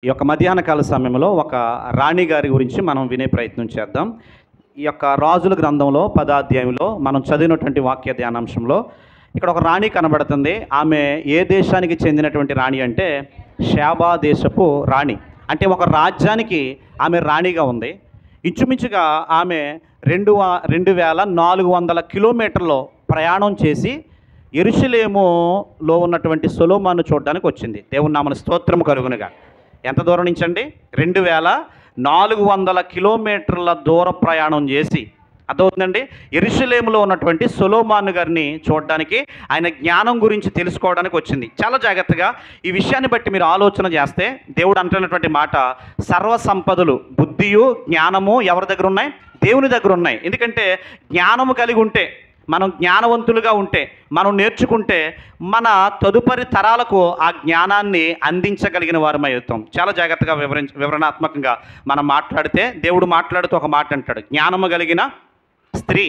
ఈ యొక్క మధ్యాహ్న కాల సమయంలో ఒక రాణి గారి గురించి మనం వినే ప్రయత్నం చేద్దాం. ఈ యొక్క రాజుల గ్రంథంలో 10వ అధ్యాయంలో మనం చదివినటువంటి వాక్య ధ్యానాంశంలో ఇక్కడ ఒక రాణి కనబడుతుంది. ఆమె ఏ దేశానికి చెందినటువంటి రాణి అంటే షాబా దేశపు రాణి. అంటే ఒక రాజ్యానికి ఆమె రాణిగా ఉంది. ఇంచుమించుగా ఆమె 2400 కిలోమీటర్లు ప్రయాణం చేసి యెరూషలేములో ఉన్నటువంటి సొలొమోను చూడడానికి వచ్చింది. దేవుని నామమున స్తోత్రం కలుగునుగా. ఎంత దూరం నుంచి అండి? 2400 కిలోమీటర్ల దూర ప్రయాణం చేసి అర్థమవుతుందండి. యెరూషలేములో ఉన్నటువంటి సొలొమోను గారిని చూడడానికి, ఆయన జ్ఞానం గురించి తెలుసుకోవడానికి వచ్చింది. చాలా జాగ్రత్తగా ఈ విషయాన్ని బట్టి మీరు ఆలోచన చేస్తే దేవుడు అంటున్నటువంటి మాట, సర్వ సంపదలు, బుద్ధియు జ్ఞానము ఎవరి దగ్గర ఉన్నాయి? దేవుని దగ్గర ఉన్నాయి. ఎందుకంటే జ్ఞానము కలిగి ఉంటే, మనం జ్ఞానవంతులుగా ఉంటే, మనం నేర్చుకుంటే మన తదుపరి తరాలకు ఆ జ్ఞానాన్ని అందించగలిగిన వారమై అవుతాం. చాలా జాగ్రత్తగా వివరణాత్మకంగా మనం మాట్లాడితే, దేవుడు మాట్లాడుతూ ఒక మాట అంటాడు, జ్ఞానము కలిగిన స్త్రీ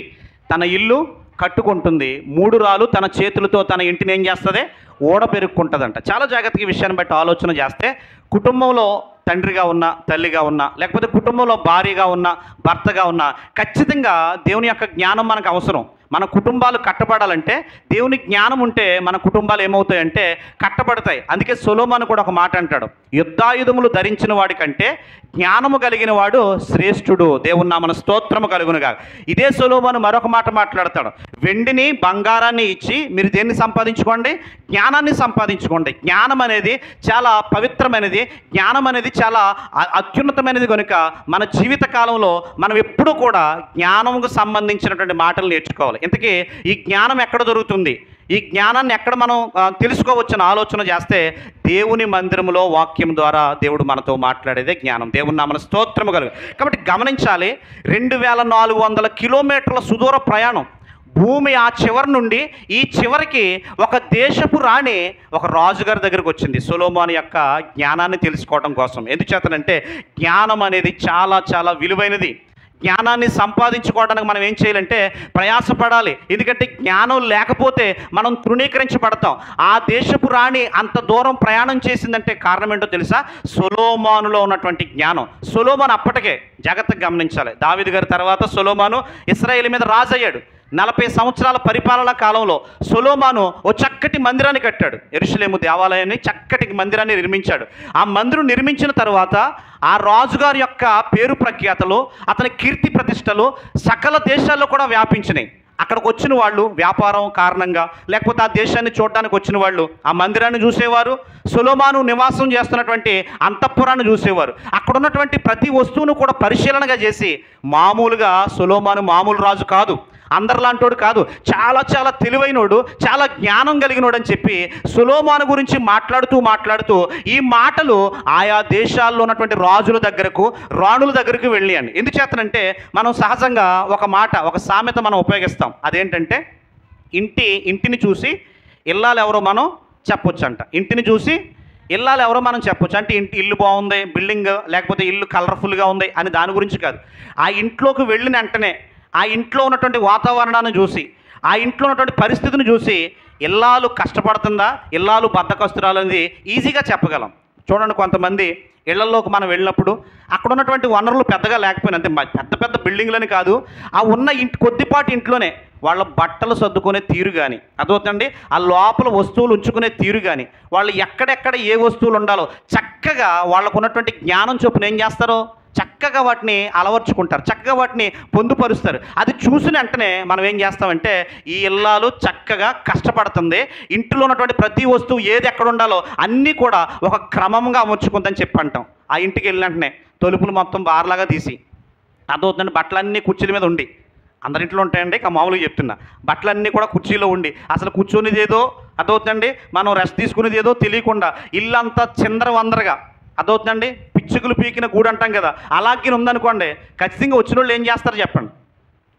తన ఇల్లు కట్టుకుంటుంది, 3 రాళ్ళు తన చేతులతో తన ఇంటిని ఏం చేస్తుంది? ఓడ పెరుక్కుంటుందంట. చాలా జాగ్రత్తగా ఈ విషయాన్ని బట్టి ఆలోచన చేస్తే, కుటుంబంలో తండ్రిగా ఉన్న, తల్లిగా ఉన్న, లేకపోతే కుటుంబంలో భార్యగా ఉన్న, భర్తగా ఉన్న, ఖచ్చితంగా దేవుని యొక్క జ్ఞానం మనకు అవసరం. మన కుటుంబాలు కట్టబడాలంటే దేవుని జ్ఞానం ఉంటే మన కుటుంబాలు ఏమవుతాయంటే కట్టబడతాయి. అందుకే సొలొమోను కూడా ఒక మాట అంటాడు, యుద్ధాయుధములు ధరించిన వాడి కంటే జ్ఞానము కలిగిన వాడు శ్రేష్ఠుడు. దేవుని నామమున స్తోత్రము కలుగునుగా. ఇదే సొలొమోను మరొక మాట మాట్లాడతాడు, వెండిని బంగారాన్ని ఇచ్చి మీరు దేన్ని సంపాదించుకోండి? జ్ఞానాన్ని సంపాదించుకోండి. జ్ఞానం అనేది చాలా పవిత్రమైనది, జ్ఞానం అనేది చాలా అత్యున్నతమైనది. కనుక మన జీవిత కాలంలో మనం ఎప్పుడూ కూడా జ్ఞానముకు సంబంధించినటువంటి మాటలు నేర్చుకోవాలి. ఇంతకీ ఈ జ్ఞానం ఎక్కడ దొరుకుతుంది? ఈ జ్ఞానాన్ని ఎక్కడ మనం తెలుసుకోవచ్చని ఆలోచన చేస్తే, దేవుని మందిరములో వాక్యం ద్వారా దేవుడు మనతో మాట్లాడేదే జ్ఞానం. దేవుని నామమున స్తోత్రము కలుగు. కాబట్టి గమనించాలి, 2400 కిలోమీటర్ల సుదూర ప్రయాణం, భూమి ఆ చివరి నుండి ఈ చివరికి ఒక దేశపు రాణి ఒక రాజుగారి దగ్గరకు వచ్చింది సొలొమోను యొక్క జ్ఞానాన్ని తెలుసుకోవడం కోసం. ఎందుచేతనంటే జ్ఞానం అనేది చాలా చాలా విలువైనది. జ్ఞానాన్ని సంపాదించుకోవడానికి మనం ఏం చేయాలంటే ప్రయాసపడాలి. ఎందుకంటే జ్ఞానం లేకపోతే మనం తృణీకరించబడతాం. ఆ దేశపు రాణి అంత దూరం ప్రయాణం చేసిందంటే కారణం ఏంటో తెలుసా? సొలొమోనులో ఉన్నటువంటి జ్ఞానం. సొలొమోను అప్పటికే జాగ్రత్తగా గమనించాలి, దావీదు గారి తర్వాత సొలొమోను ఇశ్రాయేలు మీద రాజు అయ్యాడు. 40 సంవత్సరాల పరిపాలన కాలంలో సొలొమోను ఓ చక్కటి మందిరాన్ని కట్టాడు. యెరూషలేము దేవాలయాన్ని, చక్కటి మందిరాన్ని నిర్మించాడు. ఆ మందిరం నిర్మించిన తర్వాత ఆ రాజుగారి యొక్క పేరు ప్రఖ్యాతలు, అతని కీర్తి ప్రతిష్టలు సకల దేశాల్లో కూడా వ్యాపించినాయి. అక్కడికి వచ్చిన వాళ్ళు వ్యాపారం కారణంగా, లేకపోతే ఆ దేశాన్ని చూడడానికి వచ్చిన వాళ్ళు ఆ మందిరాన్ని చూసేవారు, సొలొమోను నివాసం చేస్తున్నటువంటి అంతఃపురాన్ని చూసేవారు. అక్కడ ఉన్నటువంటి ప్రతి వస్తువును కూడా పరిశీలనగా చేసి, మామూలుగా సొలొమోను మామూలు రాజు కాదు, అందరిలాంటోడు కాదు, చాలా చాలా తెలివైనోడు, చాలా జ్ఞానం కలిగినోడు అని చెప్పి సొలొమోను గురించి మాట్లాడుతూ ఈ మాటలు ఆయా దేశాల్లో ఉన్నటువంటి రాజుల దగ్గరకు, రాణుల దగ్గరకు వెళ్ళాయండి. ఎందుచేతనంటే మనం సహజంగా ఒక సామెత మనం ఉపయోగిస్తాం. అదేంటంటే, ఇంటిని చూసి ఇల్లాలు ఎవరో మనం చెప్పొచ్చు అంట. ఇంటిని చూసి ఇల్లాలు ఎవరో మనం చెప్పొచ్చు అంటే, ఇల్లు బాగుంది, బిల్డింగ్ లేకపోతే ఇల్లు కలర్ఫుల్గా ఉంది అని దాని గురించి కాదు. ఆ ఇంట్లోకి వెళ్ళిన వెంటనే ఆ ఇంట్లో ఉన్నటువంటి వాతావరణాన్ని చూసి, ఆ ఇంట్లో ఉన్నటువంటి పరిస్థితిని చూసి, ఇల్లాలు కష్టపడుతుందా, ఇల్లాలు బద్ధకస్తురాలు అనేది ఈజీగా చెప్పగలం. చూడండి, కొంతమంది ఇళ్లలోకి మనం వెళ్ళినప్పుడు అక్కడ ఉన్నటువంటి వనరులు పెద్దగా లేకపోయినా, అంతే పెద్ద పెద్ద బిల్డింగ్లని కాదు, ఆ ఉన్న కొద్దిపాటి ఇంట్లోనే వాళ్ళ బట్టలు సర్దుకునే తీరు కానీ, అదవుతుందండి, ఆ లోపల వస్తువులు ఉంచుకునే తీరు కానీ, వాళ్ళు ఎక్కడెక్కడ ఏ వస్తువులు ఉండాలో చక్కగా వాళ్ళకు ఉన్నటువంటి జ్ఞానం చొప్పున ఏం చేస్తారో చక్కగా వాటిని అలవర్చుకుంటారు, చక్కగా వాటిని పొందుపరుస్తారు. అది చూసిన వెంటనే మనం ఏం చేస్తామంటే, ఈ ఇల్లాలు చక్కగా కష్టపడుతుంది, ఇంట్లో ఉన్నటువంటి ప్రతి వస్తువు ఏది ఎక్కడ ఉండాలో అన్నీ కూడా ఒక క్రమంగా అమర్చుకుందని చెప్పి అంటాం. ఆ ఇంటికి వెళ్ళిన వెంటనే తలుపులు మొత్తం బార్లాగా తీసి, అదవుతుందండి, బట్టలన్నీ కుర్చీల మీద ఉండి, అందరింట్లో ఉంటాయండి, మామూలుగా చెప్తున్నా, బట్టలన్నీ కూడా కుర్చీలో ఉండి, అసలు కూర్చొనేది ఏదో అదవుతుందండి, మనం రెస్ట్ తీసుకునేది ఏదో తెలియకుండా ఇల్లంతా చిందరవందరగా, అదవుతుందండి, పిచ్చుకులు పీకిన గూడు అంటాం కదా, అలాగే ఉందనుకోండి, ఖచ్చితంగా వచ్చిన వాళ్ళు ఏం చేస్తారు చెప్పండి?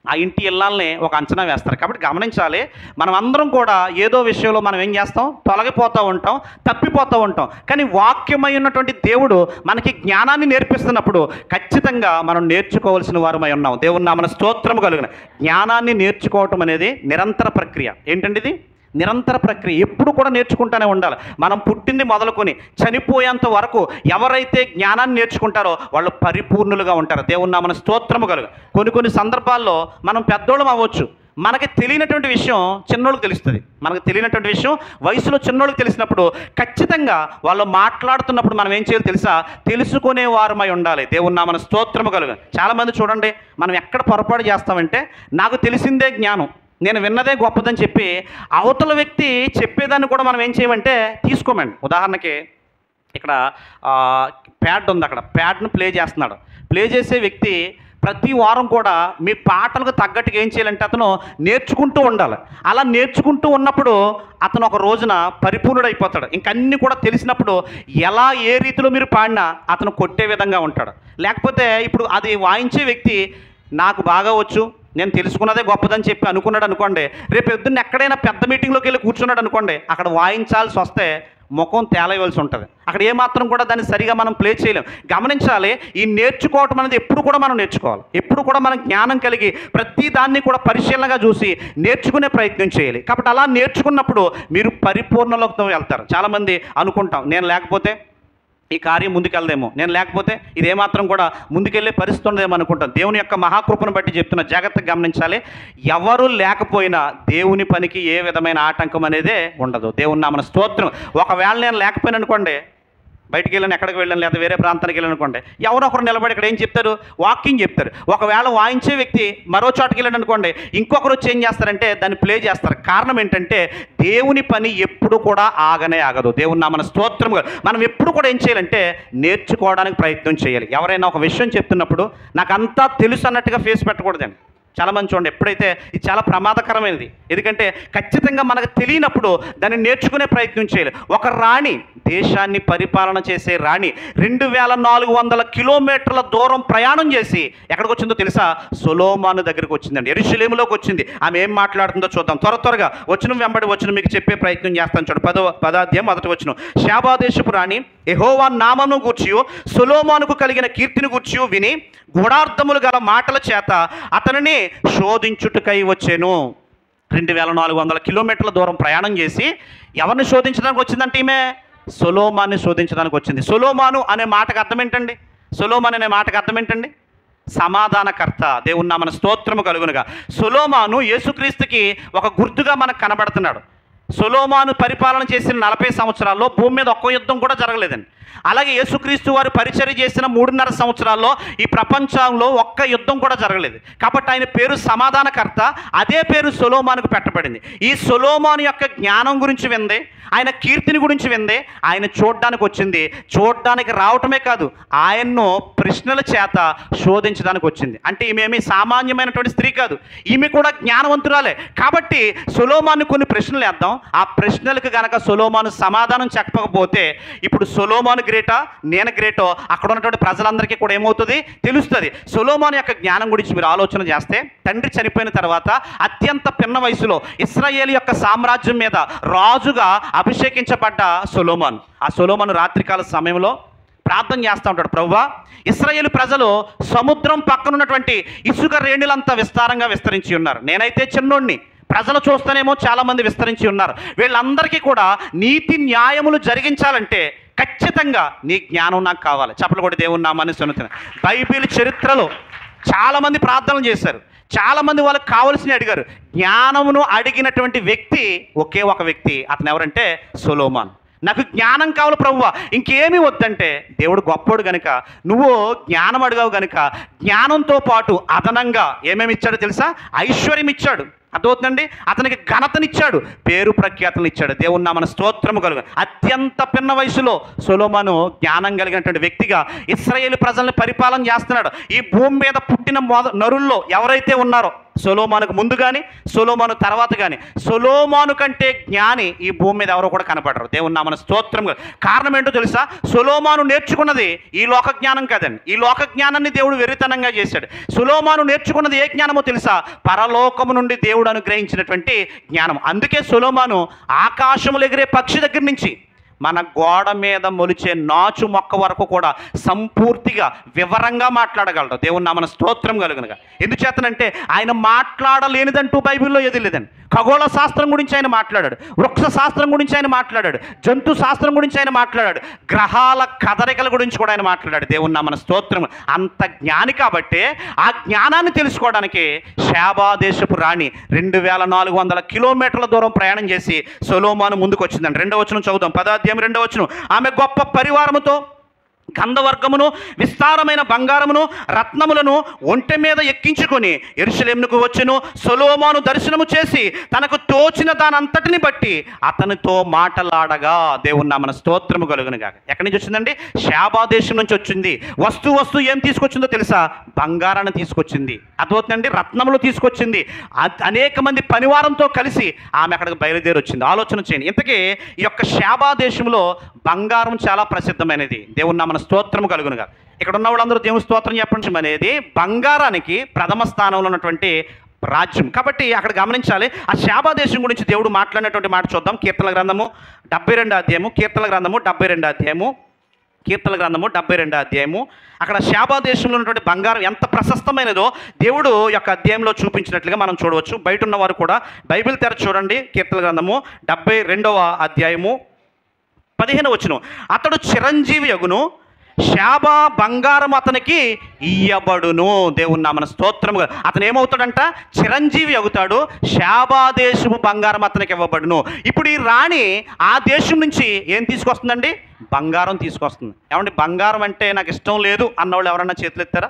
ఆ ఇంటి ఇళ్ళని ఒక అంచనా వేస్తారు. కాబట్టి గమనించాలి, మనం అందరం కూడా ఏదో విషయంలో మనం ఏం చేస్తాం? తొలగిపోతూ ఉంటాం, తప్పిపోతూ ఉంటాం. కానీ వాక్యమై ఉన్నటువంటి దేవుడు మనకి జ్ఞానాన్ని నేర్పిస్తున్నప్పుడు ఖచ్చితంగా మనం నేర్చుకోవాల్సిన వారమై ఉన్నాం. దేవుని నామమున స్తోత్రము కలుగును. జ్ఞానాన్ని నేర్చుకోవటం అనేది నిరంతర ప్రక్రియ. ఏంటండి ఇది? నిరంతర ప్రక్రియ, ఎప్పుడు కూడా నేర్చుకుంటూనే ఉండాలి. మనం పుట్టింది మొదలుకొని చనిపోయేంత వరకు ఎవరైతే జ్ఞానాన్ని నేర్చుకుంటారో వాళ్ళు పరిపూర్ణులుగా ఉంటారు. దేవుని నామమున స్తోత్రము కలుగు. కొన్ని సందర్భాల్లో మనం పెద్దోళ్ళం అవ్వచ్చు, మనకి తెలియనటువంటి విషయం చిన్నోళ్ళకి తెలుస్తుంది. మనకు తెలియనటువంటి విషయం వయసులో చిన్నోళ్ళకి తెలిసినప్పుడు ఖచ్చితంగా వాళ్ళు మాట్లాడుతున్నప్పుడు మనం ఏం చేయాలి తెలుసా? తెలుసుకునే వారమై ఉండాలి. దేవుని నామమున స్తోత్రము కలుగు. చాలామంది చూడండి, మనం ఎక్కడ పొరపాటు చేస్తామంటే నాకు తెలిసిందే జ్ఞానం, నేను విన్నదే గొప్పదని చెప్పి అవతల వ్యక్తి చెప్పేదాన్ని కూడా మనం ఏం చేయమంటే తీసుకోమండి. ఉదాహరణకి ఇక్కడ ప్యాడ్ ఉంది, అక్కడ ప్యాడ్ను ప్లే చేస్తున్నాడు. ప్లే చేసే వ్యక్తి ప్రతి వారం కూడా మీ పాటలకు తగ్గట్టుగా ఏం చేయాలంటే అతను నేర్చుకుంటూ ఉండాలి. అలా నేర్చుకుంటూ ఉన్నప్పుడు అతను ఒక రోజున పరిపూర్ణుడైపోతాడు. ఇంకన్నీ కూడా తెలిసినప్పుడు ఎలా ఏ రీతిలో మీరు పాడినా అతను కొట్టే విధంగా ఉంటాడు. లేకపోతే ఇప్పుడు అది వాయించే వ్యక్తి నాకు బాగా వచ్చు, నేను తెలుసుకున్నదే గొప్పదని చెప్పి అనుకున్నాడు అనుకోండి, రేపు పొద్దున్న ఎక్కడైనా పెద్ద మీటింగ్లోకి వెళ్ళి కూర్చున్నాడు అనుకోండి, అక్కడ వాయించాల్సి వస్తే ముఖం తేలవలసి ఉంటుంది. అక్కడ ఏమాత్రం కూడా దాన్ని సరిగా మనం ప్లే చేయలేం. గమనించాలి, ఈ నేర్చుకోవటం అనేది ఎప్పుడు కూడా మనం నేర్చుకోవాలి. ఎప్పుడు కూడా మనం జ్ఞానం కలిగి ప్రతి దాన్ని కూడా పరిశీలనగా చూసి నేర్చుకునే ప్రయత్నం చేయాలి. కాబట్టి అలా నేర్చుకున్నప్పుడు మీరు పరిపూర్ణలోకి వెళ్తారు. చాలామంది అనుకుంటాం, నేను లేకపోతే ఈ కార్యం ముందుకెళ్దేమో, నేను లేకపోతే ఇదేమాత్రం కూడా ముందుకెళ్ళే పరిస్థితి ఉండదేమో అనుకుంటాం. దేవుని యొక్క మహాకృపను బట్టి చెప్తున్న, జాగ్రత్తగా గమనించాలి. ఎవరు లేకపోయినా దేవుని పనికి ఏ విధమైన ఆటంకం అనేదే ఉండదు. దేవుని నామమున స్తోత్రం. ఒకవేళ నేను లేకపోయినా అనుకోండి, బయటికి వెళ్ళాను, ఎక్కడికి వెళ్ళాను, లేదా వేరే ప్రాంతానికి వెళ్ళాను అనుకోండి, ఎవరో ఒకరు నిలబడి ఇక్కడ ఏం చెప్తారు? వాకింగ్ చెప్తారు. ఒకవేళ వాయించే వ్యక్తి మరో చోటకి వెళ్ళాడు అనుకోండి, ఇంకొకరు వచ్చి ఏం చేస్తారంటే దాన్ని ప్లే చేస్తారు. కారణం ఏంటంటే దేవుని పని ఎప్పుడు కూడా ఆగనే ఆగదు. దేవుని నామమున స్తోత్రం. మనం ఎప్పుడు కూడా ఏం చేయాలంటే నేర్చుకోవడానికి ప్రయత్నం చేయాలి. ఎవరైనా ఒక విషయం చెప్తున్నప్పుడు నాకు అంతా తెలుసు అన్నట్టుగా ఫేస్ పెట్టకూడదండి. చాలామంది చూడండి, ఎప్పుడైతే ఇది చాలా ప్రమాదకరమైనది. ఎందుకంటే ఖచ్చితంగా మనకు తెలియనప్పుడు దాన్ని నేర్చుకునే ప్రయత్నం చేయాలి. ఒక రాణి, దేశాన్ని పరిపాలన చేసే రాణి 2400 కిలోమీటర్ల దూరం ప్రయాణం చేసి ఎక్కడికి వచ్చిందో తెలుసా? సొలొమోను దగ్గరికి వచ్చిందండి. యెరూషలేములోకి వచ్చింది. ఆమె ఏం మాట్లాడుతుందో చూద్దాం. త్వరగా వచనం వెంబడి వచనం మీకు చెప్పే ప్రయత్నం చేస్తాను. చూడండి, 10వ అధ్యాయం 1వ వచనం. షాబా దేశపు రాణి యెహోవా నామమును గూర్చియు సొలొమోనుకు కలిగిన కీర్తిని గూర్చియు విని గూఢార్థములు గల మాటల చేత అతనిని శోధించుటకై వచ్చాను. 2400 కిలోమీటర్ల దూరం ప్రయాణం చేసి ఎవరిని శోధించడానికి వచ్చిందంటే ఈమె సొలొమోనుని శోధించడానికి వచ్చింది. సొలొమోను అనే మాటకు అర్థం ఏంటండి? సొలొమోను అనే మాటకు అర్థం ఏంటండి? సమాధానకర్త. దేవుని నామమున స్తోత్రము కలుగునుగా. సొలొమోను యేసుక్రీస్తుకి ఒక గుర్తుగా మనకు కనబడుతున్నాడు. సొలొమోను పరిపాలన చేసిన 40 సంవత్సరాల్లో భూమి మీద ఒక్క యుద్ధం కూడా జరగలేదండి. అలాగే యేసుక్రీస్తు వారు పరిచర్య చేసిన 3.5 సంవత్సరాల్లో ఈ ప్రపంచంలో ఒక్క యుద్ధం కూడా జరగలేదు. కాబట్టి ఆయన పేరు సమాధానకర్త. అదే పేరు సొలొమోనుకు పెట్టబడింది. ఈ సొలొమోను యొక్క జ్ఞానం గురించి వింది, ఆయన కీర్తిని గురించి వింది, ఆయన చూడడానికి వచ్చింది. చూడడానికి రావటమే కాదు, ఆయన్ను ప్రశ్నల చేత శోధించడానికి వచ్చింది. అంటే ఈమె ఏమీ సామాన్యమైనటువంటి స్త్రీ కాదు, ఈమె కూడా జ్ఞానవంతురాలే. కాబట్టి సొలొమోను కొన్ని ప్రశ్నలు వేద్దాం. ఆ ప్రశ్నలకు గనక సొలొమోను సమాధానం చెప్పకపోతే ఇప్పుడు సొలొమోను గ్రేటా, నేను గ్రేటో అక్కడ ఉన్నటువంటి ప్రజలందరికీ కూడా ఏమవుతుంది? తెలుస్తుంది. సొలొమోను యొక్క జ్ఞానం గురించి మీరు ఆలోచన చేస్తే, తండ్రి చనిపోయిన తర్వాత అత్యంత పిన్న వయసులో ఇశ్రాయేలు యొక్క సామ్రాజ్యం మీద రాజుగా అభిషేకించబడ్డ సొలొమోను. ఆ సొలొమోను రాత్రికాల సమయంలో ప్రార్థన చేస్తూ ఉంటాడు, ప్రభువా, ఇశ్రాయేలు ప్రజలు సముద్రం పక్కన ఉన్నటువంటి ఇసుక రేణులంతా విస్తారంగా విస్తరించి ఉన్నారు. నేనైతే చిన్నోడిని, ప్రజలు చూస్తేనేమో చాలామంది విస్తరించి ఉన్నారు. వీళ్ళందరికీ కూడా నీతి న్యాయములు జరిగించాలంటే ఖచ్చితంగా నీ జ్ఞానం నాకు కావాలి. చప్పలు కొట్టి దేవుని నామాన్ని స్తుతించండి. బైబిల్ చరిత్రలో చాలామంది ప్రార్థనలు చేశారు, చాలామంది వాళ్ళకి కావలసినవి అడిగారు. జ్ఞానమును అడిగినటువంటి వ్యక్తి ఒకే ఒక వ్యక్తి, అతను ఎవరంటే సొలొమోను. నాకు జ్ఞానం కావాలి ప్రభువా, ఇంకేమీ వద్దంటే దేవుడు గొప్పోడు కనుక నువ్వు జ్ఞానం అడిగావు కనుక జ్ఞానంతో పాటు అదనంగా ఏమేమి ఇచ్చాడో తెలుసా? ఐశ్వర్యం ఇచ్చాడు. అర్థమవుతుందండి? అతనికి ఘనతనిచ్చాడు, పేరు ప్రఖ్యాతలు ఇచ్చాడు. దేవుని నామమున స్తోత్రము కలుగు. అత్యంత పిన్న వయసులో సొలొమోను జ్ఞానం కలిగినటువంటి వ్యక్తిగా ఇశ్రాయేలు ప్రజల్ని పరిపాలన చేస్తున్నాడు. ఈ భూమి మీద పుట్టిన నరుల్లో ఎవరైతే ఉన్నారో, సొలొమోనుకు ముందు కానీ సొలొమోను తర్వాత కానీ, సొలొమోను కంటే జ్ఞాని ఈ భూమి మీద ఎవరో కూడా కనపడరు. దేవుని నామమున స్తోత్రం. కారణం ఏంటో తెలుసా? సొలొమోను నేర్చుకున్నది ఈ లోక జ్ఞానం కాదండి. ఈ లోక జ్ఞానాన్ని దేవుడు వెర్రితనంగా చేశాడు. సొలొమోను నేర్చుకున్నది ఏ జ్ఞానమో తెలుసా? పరలోకము నుండి దేవుడు అనుగ్రహించినటువంటి జ్ఞానం. అందుకే సొలొమోను ఆకాశములు ఎగిరే పక్షి దగ్గర నుంచి మన గోడ మీద మొలిచే నాచు మొక్క వరకు కూడా సంపూర్తిగా వివరంగా మాట్లాడగలడు. దేవుని నామన స్తోత్రం కలుగునుగా. ఎందుచేతనంటే ఆయన మాట్లాడలేనిదంటూ బైబిల్లో ఏది లేదండి. ఖగోళ శాస్త్రం గురించి ఆయన మాట్లాడాడు, వృక్ష శాస్త్రం గురించి ఆయన మాట్లాడాడు, జంతు శాస్త్రం గురించి ఆయన మాట్లాడాడు, గ్రహాల కదలికల గురించి కూడా ఆయన మాట్లాడాడు. దేవుని నామన స్తోత్రం. అంత జ్ఞాని కాబట్టే ఆ జ్ఞానాన్ని తెలుసుకోవడానికి షేబా దేశపు రాణి 2400 కిలోమీటర్ల దూరం ప్రయాణం చేసి సొలొమోను ముందుకు వచ్చిందండి. 2వ వచనం చదువుదాం. 10వ అధ్యాయం 2వ వచనం. ఆమె గొప్ప పరివారముతో గంధవర్గమును విస్తారమైన బంగారమును రత్నములను ఒంటె మీద ఎక్కించుకొని యెరూషలేమునకు వచ్చెను. సొలొమోను దర్శనము చేసి తనకు తోచిన దానంతటిని బట్టి అతనితో మాటలాడగా. దేవుని నామన స్తోత్రము కలుగునుగాక. ఎక్కడి నుంచి వచ్చిందండి? షేబా దేశం నుంచి వచ్చింది. వస్తువు ఏం తీసుకొచ్చిందో తెలుసా? బంగారాన్ని తీసుకొచ్చింది. అదవుతుందండి. రత్నములు తీసుకొచ్చింది. అనేక మంది పనివారంతో కలిసి ఆమె అక్కడికి బయలుదేరి వచ్చింది. ఆలోచన చేయండి. ఇంతకీ ఈ యొక్క షేబా దేశంలో బంగారం చాలా ప్రసిద్ధమైనది. దేవుని నామన స్తోత్రము కలుగునుగా. ఇక్కడ ఉన్న వాళ్ళందరూ దేవుని స్తోత్రం చెప్పండి. అనేది బంగారానికి ప్రథమ స్థానంలో ఉన్నటువంటి రాజ్యం కాబట్టి అక్కడ గమనించాలి. ఆ షేబా దేశం గురించి దేవుడు మాట్లాడినటువంటి మాట చూద్దాం. కీర్తనల గ్రంథము 72వ అధ్యాయము, కీర్తనల గ్రంథము 72వ అధ్యాయము, కీర్తనల గ్రంథము 72వ అధ్యాయము. అక్కడ షేబా దేశంలో ఉన్నటువంటి బంగారం ఎంత ప్రశస్తమైనదో దేవుడు యొక్క అధ్యాయంలో చూపించినట్లుగా మనం చూడవచ్చు. బయట ఉన్నవారు కూడా బైబిల్ తెరచి చూడండి. కీర్తనల గ్రంథము 72వ అధ్యాయము 15వ వచనం. అతడు చిరంజీవి యగును, షేబా బంగారం అతనికి ఇయ్యబడును. దేవుని నామన స్తోత్రము. అతను ఏమవుతాడంట? చిరంజీవి అవుతాడు. షేబా దేశము బంగారం అతనికి ఇవ్వబడును. ఇప్పుడు ఈ రాణి ఆ దేశం నుంచి ఏం తీసుకొస్తుందండి? బంగారం తీసుకొస్తుంది. ఏమంటే బంగారం అంటే నాకు ఇష్టం లేదు అన్నవాళ్ళు ఎవరన్నా చేతులు ఎత్తారా?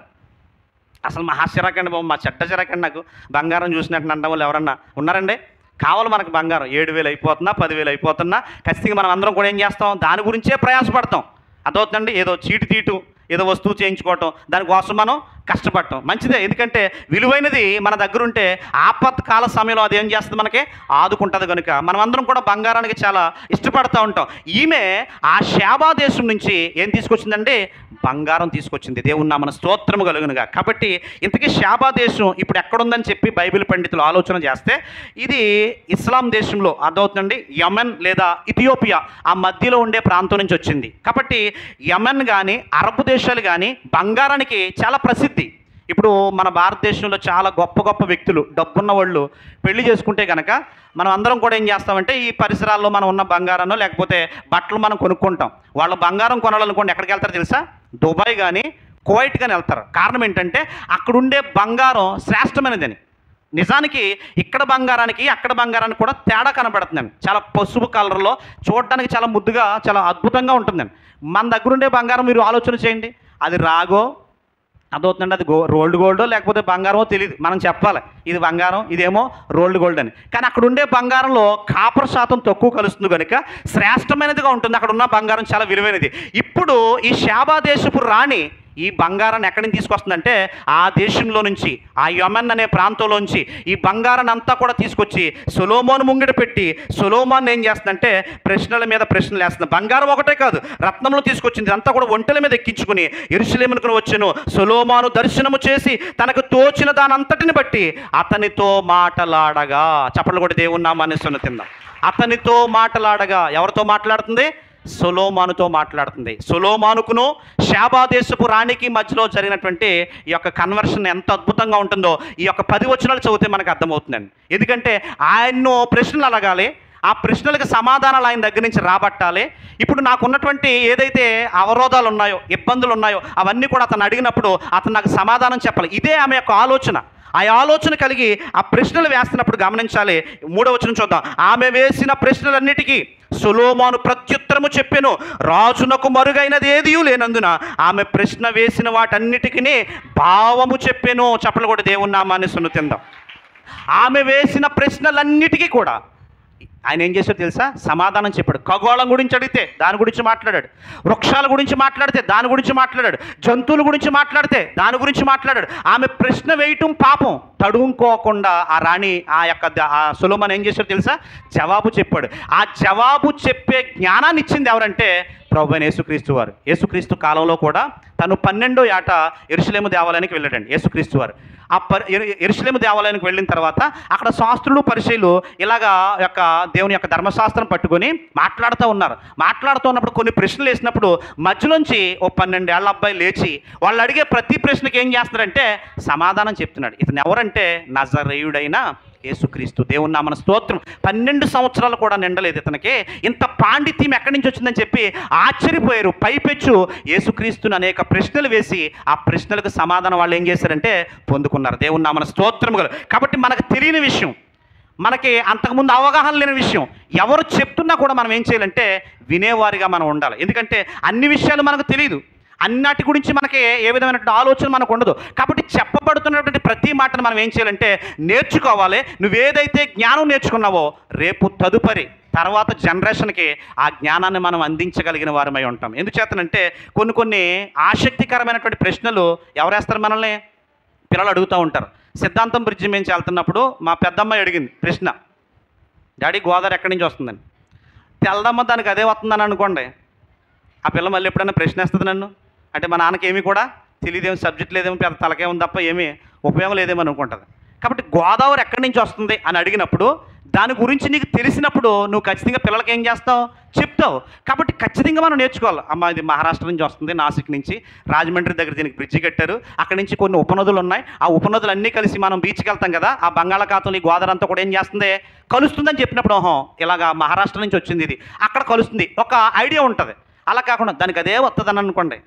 అసలు మా హాస్యరాకండి బాబు, మా చెడ్డ చిరాకండి, నాకు బంగారం చూసినట్టు అన్న వాళ్ళు ఎవరన్నా ఉన్నారండి? కావాలి మనకు బంగారం. 7,000 అయిపోతున్నా, 10,000 అయిపోతున్నా ఖచ్చితంగా మనం అందరం కూడా ఏం చేస్తాం? దాని గురించే ప్రయాసపడతాం. అదవుతుందండి. ఏదో చీటు తీయటం, ఏదో వస్తువు చేయించుకోవటం, దానికోసం మనం కష్టపడటం మంచిదే. ఎందుకంటే విలువైనది మన దగ్గర ఉంటే ఆపత్కాల సమయంలో అది ఏం చేస్తుంది? మనకి ఆదుకుంటుంది. కనుక మనం అందరం కూడా బంగారానికి చాలా ఇష్టపడుతూ ఉంటాం. ఈమె ఆ షేబా దేశం నుంచి ఏం తీసుకొచ్చిందంటే? బంగారం తీసుకొచ్చింది. దేవుని నామన స్తోత్రము కలుగునుగా. కాబట్టి ఇంతకీ షేబా దేశం ఇప్పుడు ఎక్కడుందని చెప్పి బైబిల్ పండితులు ఆలోచన చేస్తే ఇది ఇస్లాం దేశంలో అదవుతుందండి. యమెన్ లేదా ఇథియోపియా ఆ మధ్యలో ఉండే ప్రాంతం నుంచి వచ్చింది. కాబట్టి యమెన్ కానీ అరబ్ దేశాలు కానీ బంగారానికి చాలా ప్రసిద్ధి. ఇప్పుడు మన భారతదేశంలో చాలా గొప్ప గొప్ప వ్యక్తులు, డబ్బున్న వాళ్ళు పెళ్లి చేసుకుంటే కనుక మనం అందరం కూడా ఏం చేస్తామంటే ఈ పరిసరాల్లో మనం ఉన్న బంగారాన్ని లేకపోతే బట్టలు మనం కొనుక్కుంటాం. వాళ్ళు బంగారం కొనాలనుకోండి ఎక్కడికి వెళ్తారో తెలుసా? దుబాయ్ కానీ కువైట్ కానీ వెళ్తారు. కారణం ఏంటంటే అక్కడుండే బంగారం శ్రేష్టమైనదని. నిజానికి ఇక్కడ బంగారానికి అక్కడ బంగారానికి కూడా తేడా కనబడుతుందండి. చాలా పసుపు కలర్లో చూడడానికి చాలా ముద్దుగా చాలా అద్భుతంగా ఉంటుందండి. మన దగ్గర ఉండే బంగారం మీరు ఆలోచన చేయండి. అది రాగో అదవుతుందండి, అది రోల్డ్ గోల్డో లేకపోతే బంగారమో తెలియదు. మనం చెప్పాలి ఇది బంగారం, ఇదేమో రోల్డ్ గోల్డ్ అని. కానీ అక్కడ ఉండే బంగారంలో కాపర్ శాతం తక్కువ కలుస్తుంది కనుక శ్రేష్టమైనదిగా ఉంటుంది. అక్కడ ఉన్న బంగారం చాలా విలువైనది. ఇప్పుడు ఈ షేబా దేశపు రాణి ఈ బంగారాన్ని ఎక్కడి నుంచి తీసుకొస్తుందంటే ఆ దేశంలో నుంచి, ఆ యమెన్ అనే ప్రాంతంలోంచి ఈ బంగారాన్ని అంతా కూడా తీసుకొచ్చి సొలొమోను ముంగిట పెట్టి సొలొమోను ఏం చేస్తుందంటే ప్రశ్నల మీద ప్రశ్నలు వేస్తుంది. బంగారం ఒకటే కాదు, రత్నములు తీసుకొచ్చింది. అంతా కూడా ఒంటెల మీద ఎక్కించుకుని యెరూషలేమునకు వచ్చెను. సొలొమోను దర్శనము చేసి తనకు తోచిన దానంతటిని బట్టి అతనితో మాటలాడగా. చప్పట్లు కొట్టి దేవుని నామాన్ని స్తుతిద్దాం. అతనితో మాటలాడగా. ఎవరితో మాట్లాడుతుంది? సొలొమోనుతో మాట్లాడుతుంది. సొలొమోనుకును షేబా దేశపు రాణికి మధ్యలో జరిగినటువంటి ఈ యొక్క కన్వర్షన్ ఎంత అద్భుతంగా ఉంటుందో ఈ యొక్క 10 వచనాలు చదివితే మనకు అర్థమవుతుందండి. ఎందుకంటే ఆయన్ను ప్రశ్నలు అడగాలి, ఆ ప్రశ్నలకు సమాధానాలు ఆయన దగ్గర నుంచి రాబట్టాలి. ఇప్పుడు నాకున్నటువంటి ఏదైతే అవరోధాలు ఉన్నాయో, ఇబ్బందులు ఉన్నాయో అవన్నీ కూడా అతను అడిగినప్పుడు అతను నాకు సమాధానం చెప్పాలి. ఇదే ఆమె యొక్క ఆలోచన. ఆ ఆలోచన కలిగి ఆ ప్రశ్నలు వేస్తున్నప్పుడు గమనించాలి. 3వ వచనం చూద్దాం. ఆమె వేసిన ప్రశ్నలన్నిటికీ సొలొమోను ప్రత్యుత్తరము చెప్పెను. రాజునకు మరుగైనది ఏదీ లేనందున ఆమె ప్రశ్న వేసిన వాటన్నిటికీ భావము చెప్పెను. చప్పట్లు కూడా దేవుని నామాన్ని స్తుతిద్దాం. ఆమె వేసిన ప్రశ్నలన్నిటికీ కూడా ఆయన ఏం చేశాడో తెలుసా? సమాధానం చెప్పాడు. ఖగోళం గురించి అడిగితే దాని గురించి మాట్లాడాడు, వృక్షాల గురించి మాట్లాడితే దాని గురించి మాట్లాడాడు, జంతువుల గురించి మాట్లాడితే దాని గురించి మాట్లాడాడు. ఆమె ప్రశ్న వేయటం పాపం తడుముకోకుండా ఆ రాణి ఆ సొలొమోను ఏం చేశాడో తెలుసా? జవాబు చెప్పాడు. ఆ జవాబు చెప్పే జ్ఞానాన్ని ఇచ్చింది ఎవరంటే ప్రభువైన యేసుక్రీస్తు వారు. యేసుక్రీస్తు కాలంలో కూడా తను 12వ ఏట యెరూషలేము దేవాలయానికి వెళ్ళాడండి యేసుక్రీస్తు వారు. యెరూషలేము దేవాలయానికి వెళ్ళిన తర్వాత అక్కడ శాస్త్రులు పరిచయులు ఇలాగా దేవుని యొక్క ధర్మశాస్త్రం పట్టుకొని మాట్లాడుతూ ఉన్నప్పుడు కొన్ని ప్రశ్నలు వేసినప్పుడు మధ్యలోంచి ఓ 12 ఏళ్ల అబ్బాయి లేచి వాళ్ళు అడిగే ప్రతి ప్రశ్నకి ఏం చేస్తున్నాడంటే సమాధానం చెప్తున్నాడు. ఇతను ఎవరంటే నజరేయుడైన యేసుక్రీస్తు. దేవుని నామన స్తోత్రం. 12 సంవత్సరాలు కూడా నిండలేదు ఇతనికి. ఇంత పాండిత్యం ఎక్కడి నుంచి వచ్చిందని చెప్పి ఆశ్చర్యపోయారు. పైపెచ్చు యేసుక్రీస్తుని అనేక ప్రశ్నలు వేసి ఆ ప్రశ్నలకు సమాధానం వాళ్ళు ఏం చేశారంటే పొందుకున్నారు. దేవుని నామన స్తోత్రములు. కాబట్టి మనకు తెలియని విషయం, మనకి అంతకుముందు అవగాహన లేని విషయం ఎవరు చెప్తున్నా కూడా మనం ఏం చేయాలంటే వినేవారిగా మనం ఉండాలి. ఎందుకంటే అన్ని విషయాలు మనకు తెలియదు, అన్నిటి గురించి మనకి ఏ విధమైనటువంటి ఆలోచన మనకు ఉండదు. కాబట్టి చెప్పబడుతున్నటువంటి ప్రతి మాటను మనం ఏం చేయాలంటే నేర్చుకోవాలి. నువ్వేదైతే జ్ఞానం నేర్చుకున్నావో రేపు తదుపరి తర్వాత జనరేషన్కి ఆ జ్ఞానాన్ని మనం అందించగలిగిన వారమై ఉంటాం. ఎందుచేతనంటే కొన్ని ఆసక్తికరమైనటువంటి ప్రశ్నలు ఎవరేస్తారు మనల్ని? పిల్లలు అడుగుతూ ఉంటారు. సిద్ధాంతం బ్రిడ్జి మేము వెళ్తున్నప్పుడు మా పెద్దమ్మాయి అడిగింది ప్రశ్న, డాడీ గోదావరి ఎక్కడి నుంచి వస్తుందని. తెల్లదమ్మ దానికి అదే వస్తుందని అనుకోండి, ఆ పిల్ల మళ్ళీ ఎప్పుడైనా ప్రశ్న వేస్తుంది నన్ను అంటే మా నాన్నకి ఏమీ కూడా తెలియదేమో, సబ్జెక్ట్ లేదేమో, పెద్ద తలకేమో తప్ప ఏమీ ఉపయోగం లేదేమో అనుకుంటుంది. కాబట్టి గోదావరి ఎక్కడి నుంచి వస్తుంది అని అడిగినప్పుడు దాని గురించి నీకు తెలిసినప్పుడు నువ్వు ఖచ్చితంగా పిల్లలకి ఏం చేస్తావు? చెప్తావు. కాబట్టి ఖచ్చితంగా మనం నేర్చుకోవాలి. అమ్మ ఇది మహారాష్ట్ర నుంచి వస్తుంది, నాసిక్ నుంచి, రాజమండ్రి దగ్గర దీనికి బ్రిడ్జి కట్టారు, అక్కడి నుంచి కొన్ని ఉపనదులు ఉన్నాయి, ఆ ఉపనదులు అన్నీ కలిసి మనం బీచ్కి వెళ్తాం కదా, ఆ బంగాళాఖాతంలో ఈ గోదావరి అంతా కూడా ఏం చేస్తుంది? కలుస్తుందని చెప్పినప్పుడు ఓహో ఇలాగా మహారాష్ట్ర నుంచి వచ్చింది, ఇది అక్కడ కలుస్తుంది, ఒక ఐడియా ఉంటుంది. అలా కాకుండా దానికి అదే వస్తుందని అనుకోండి,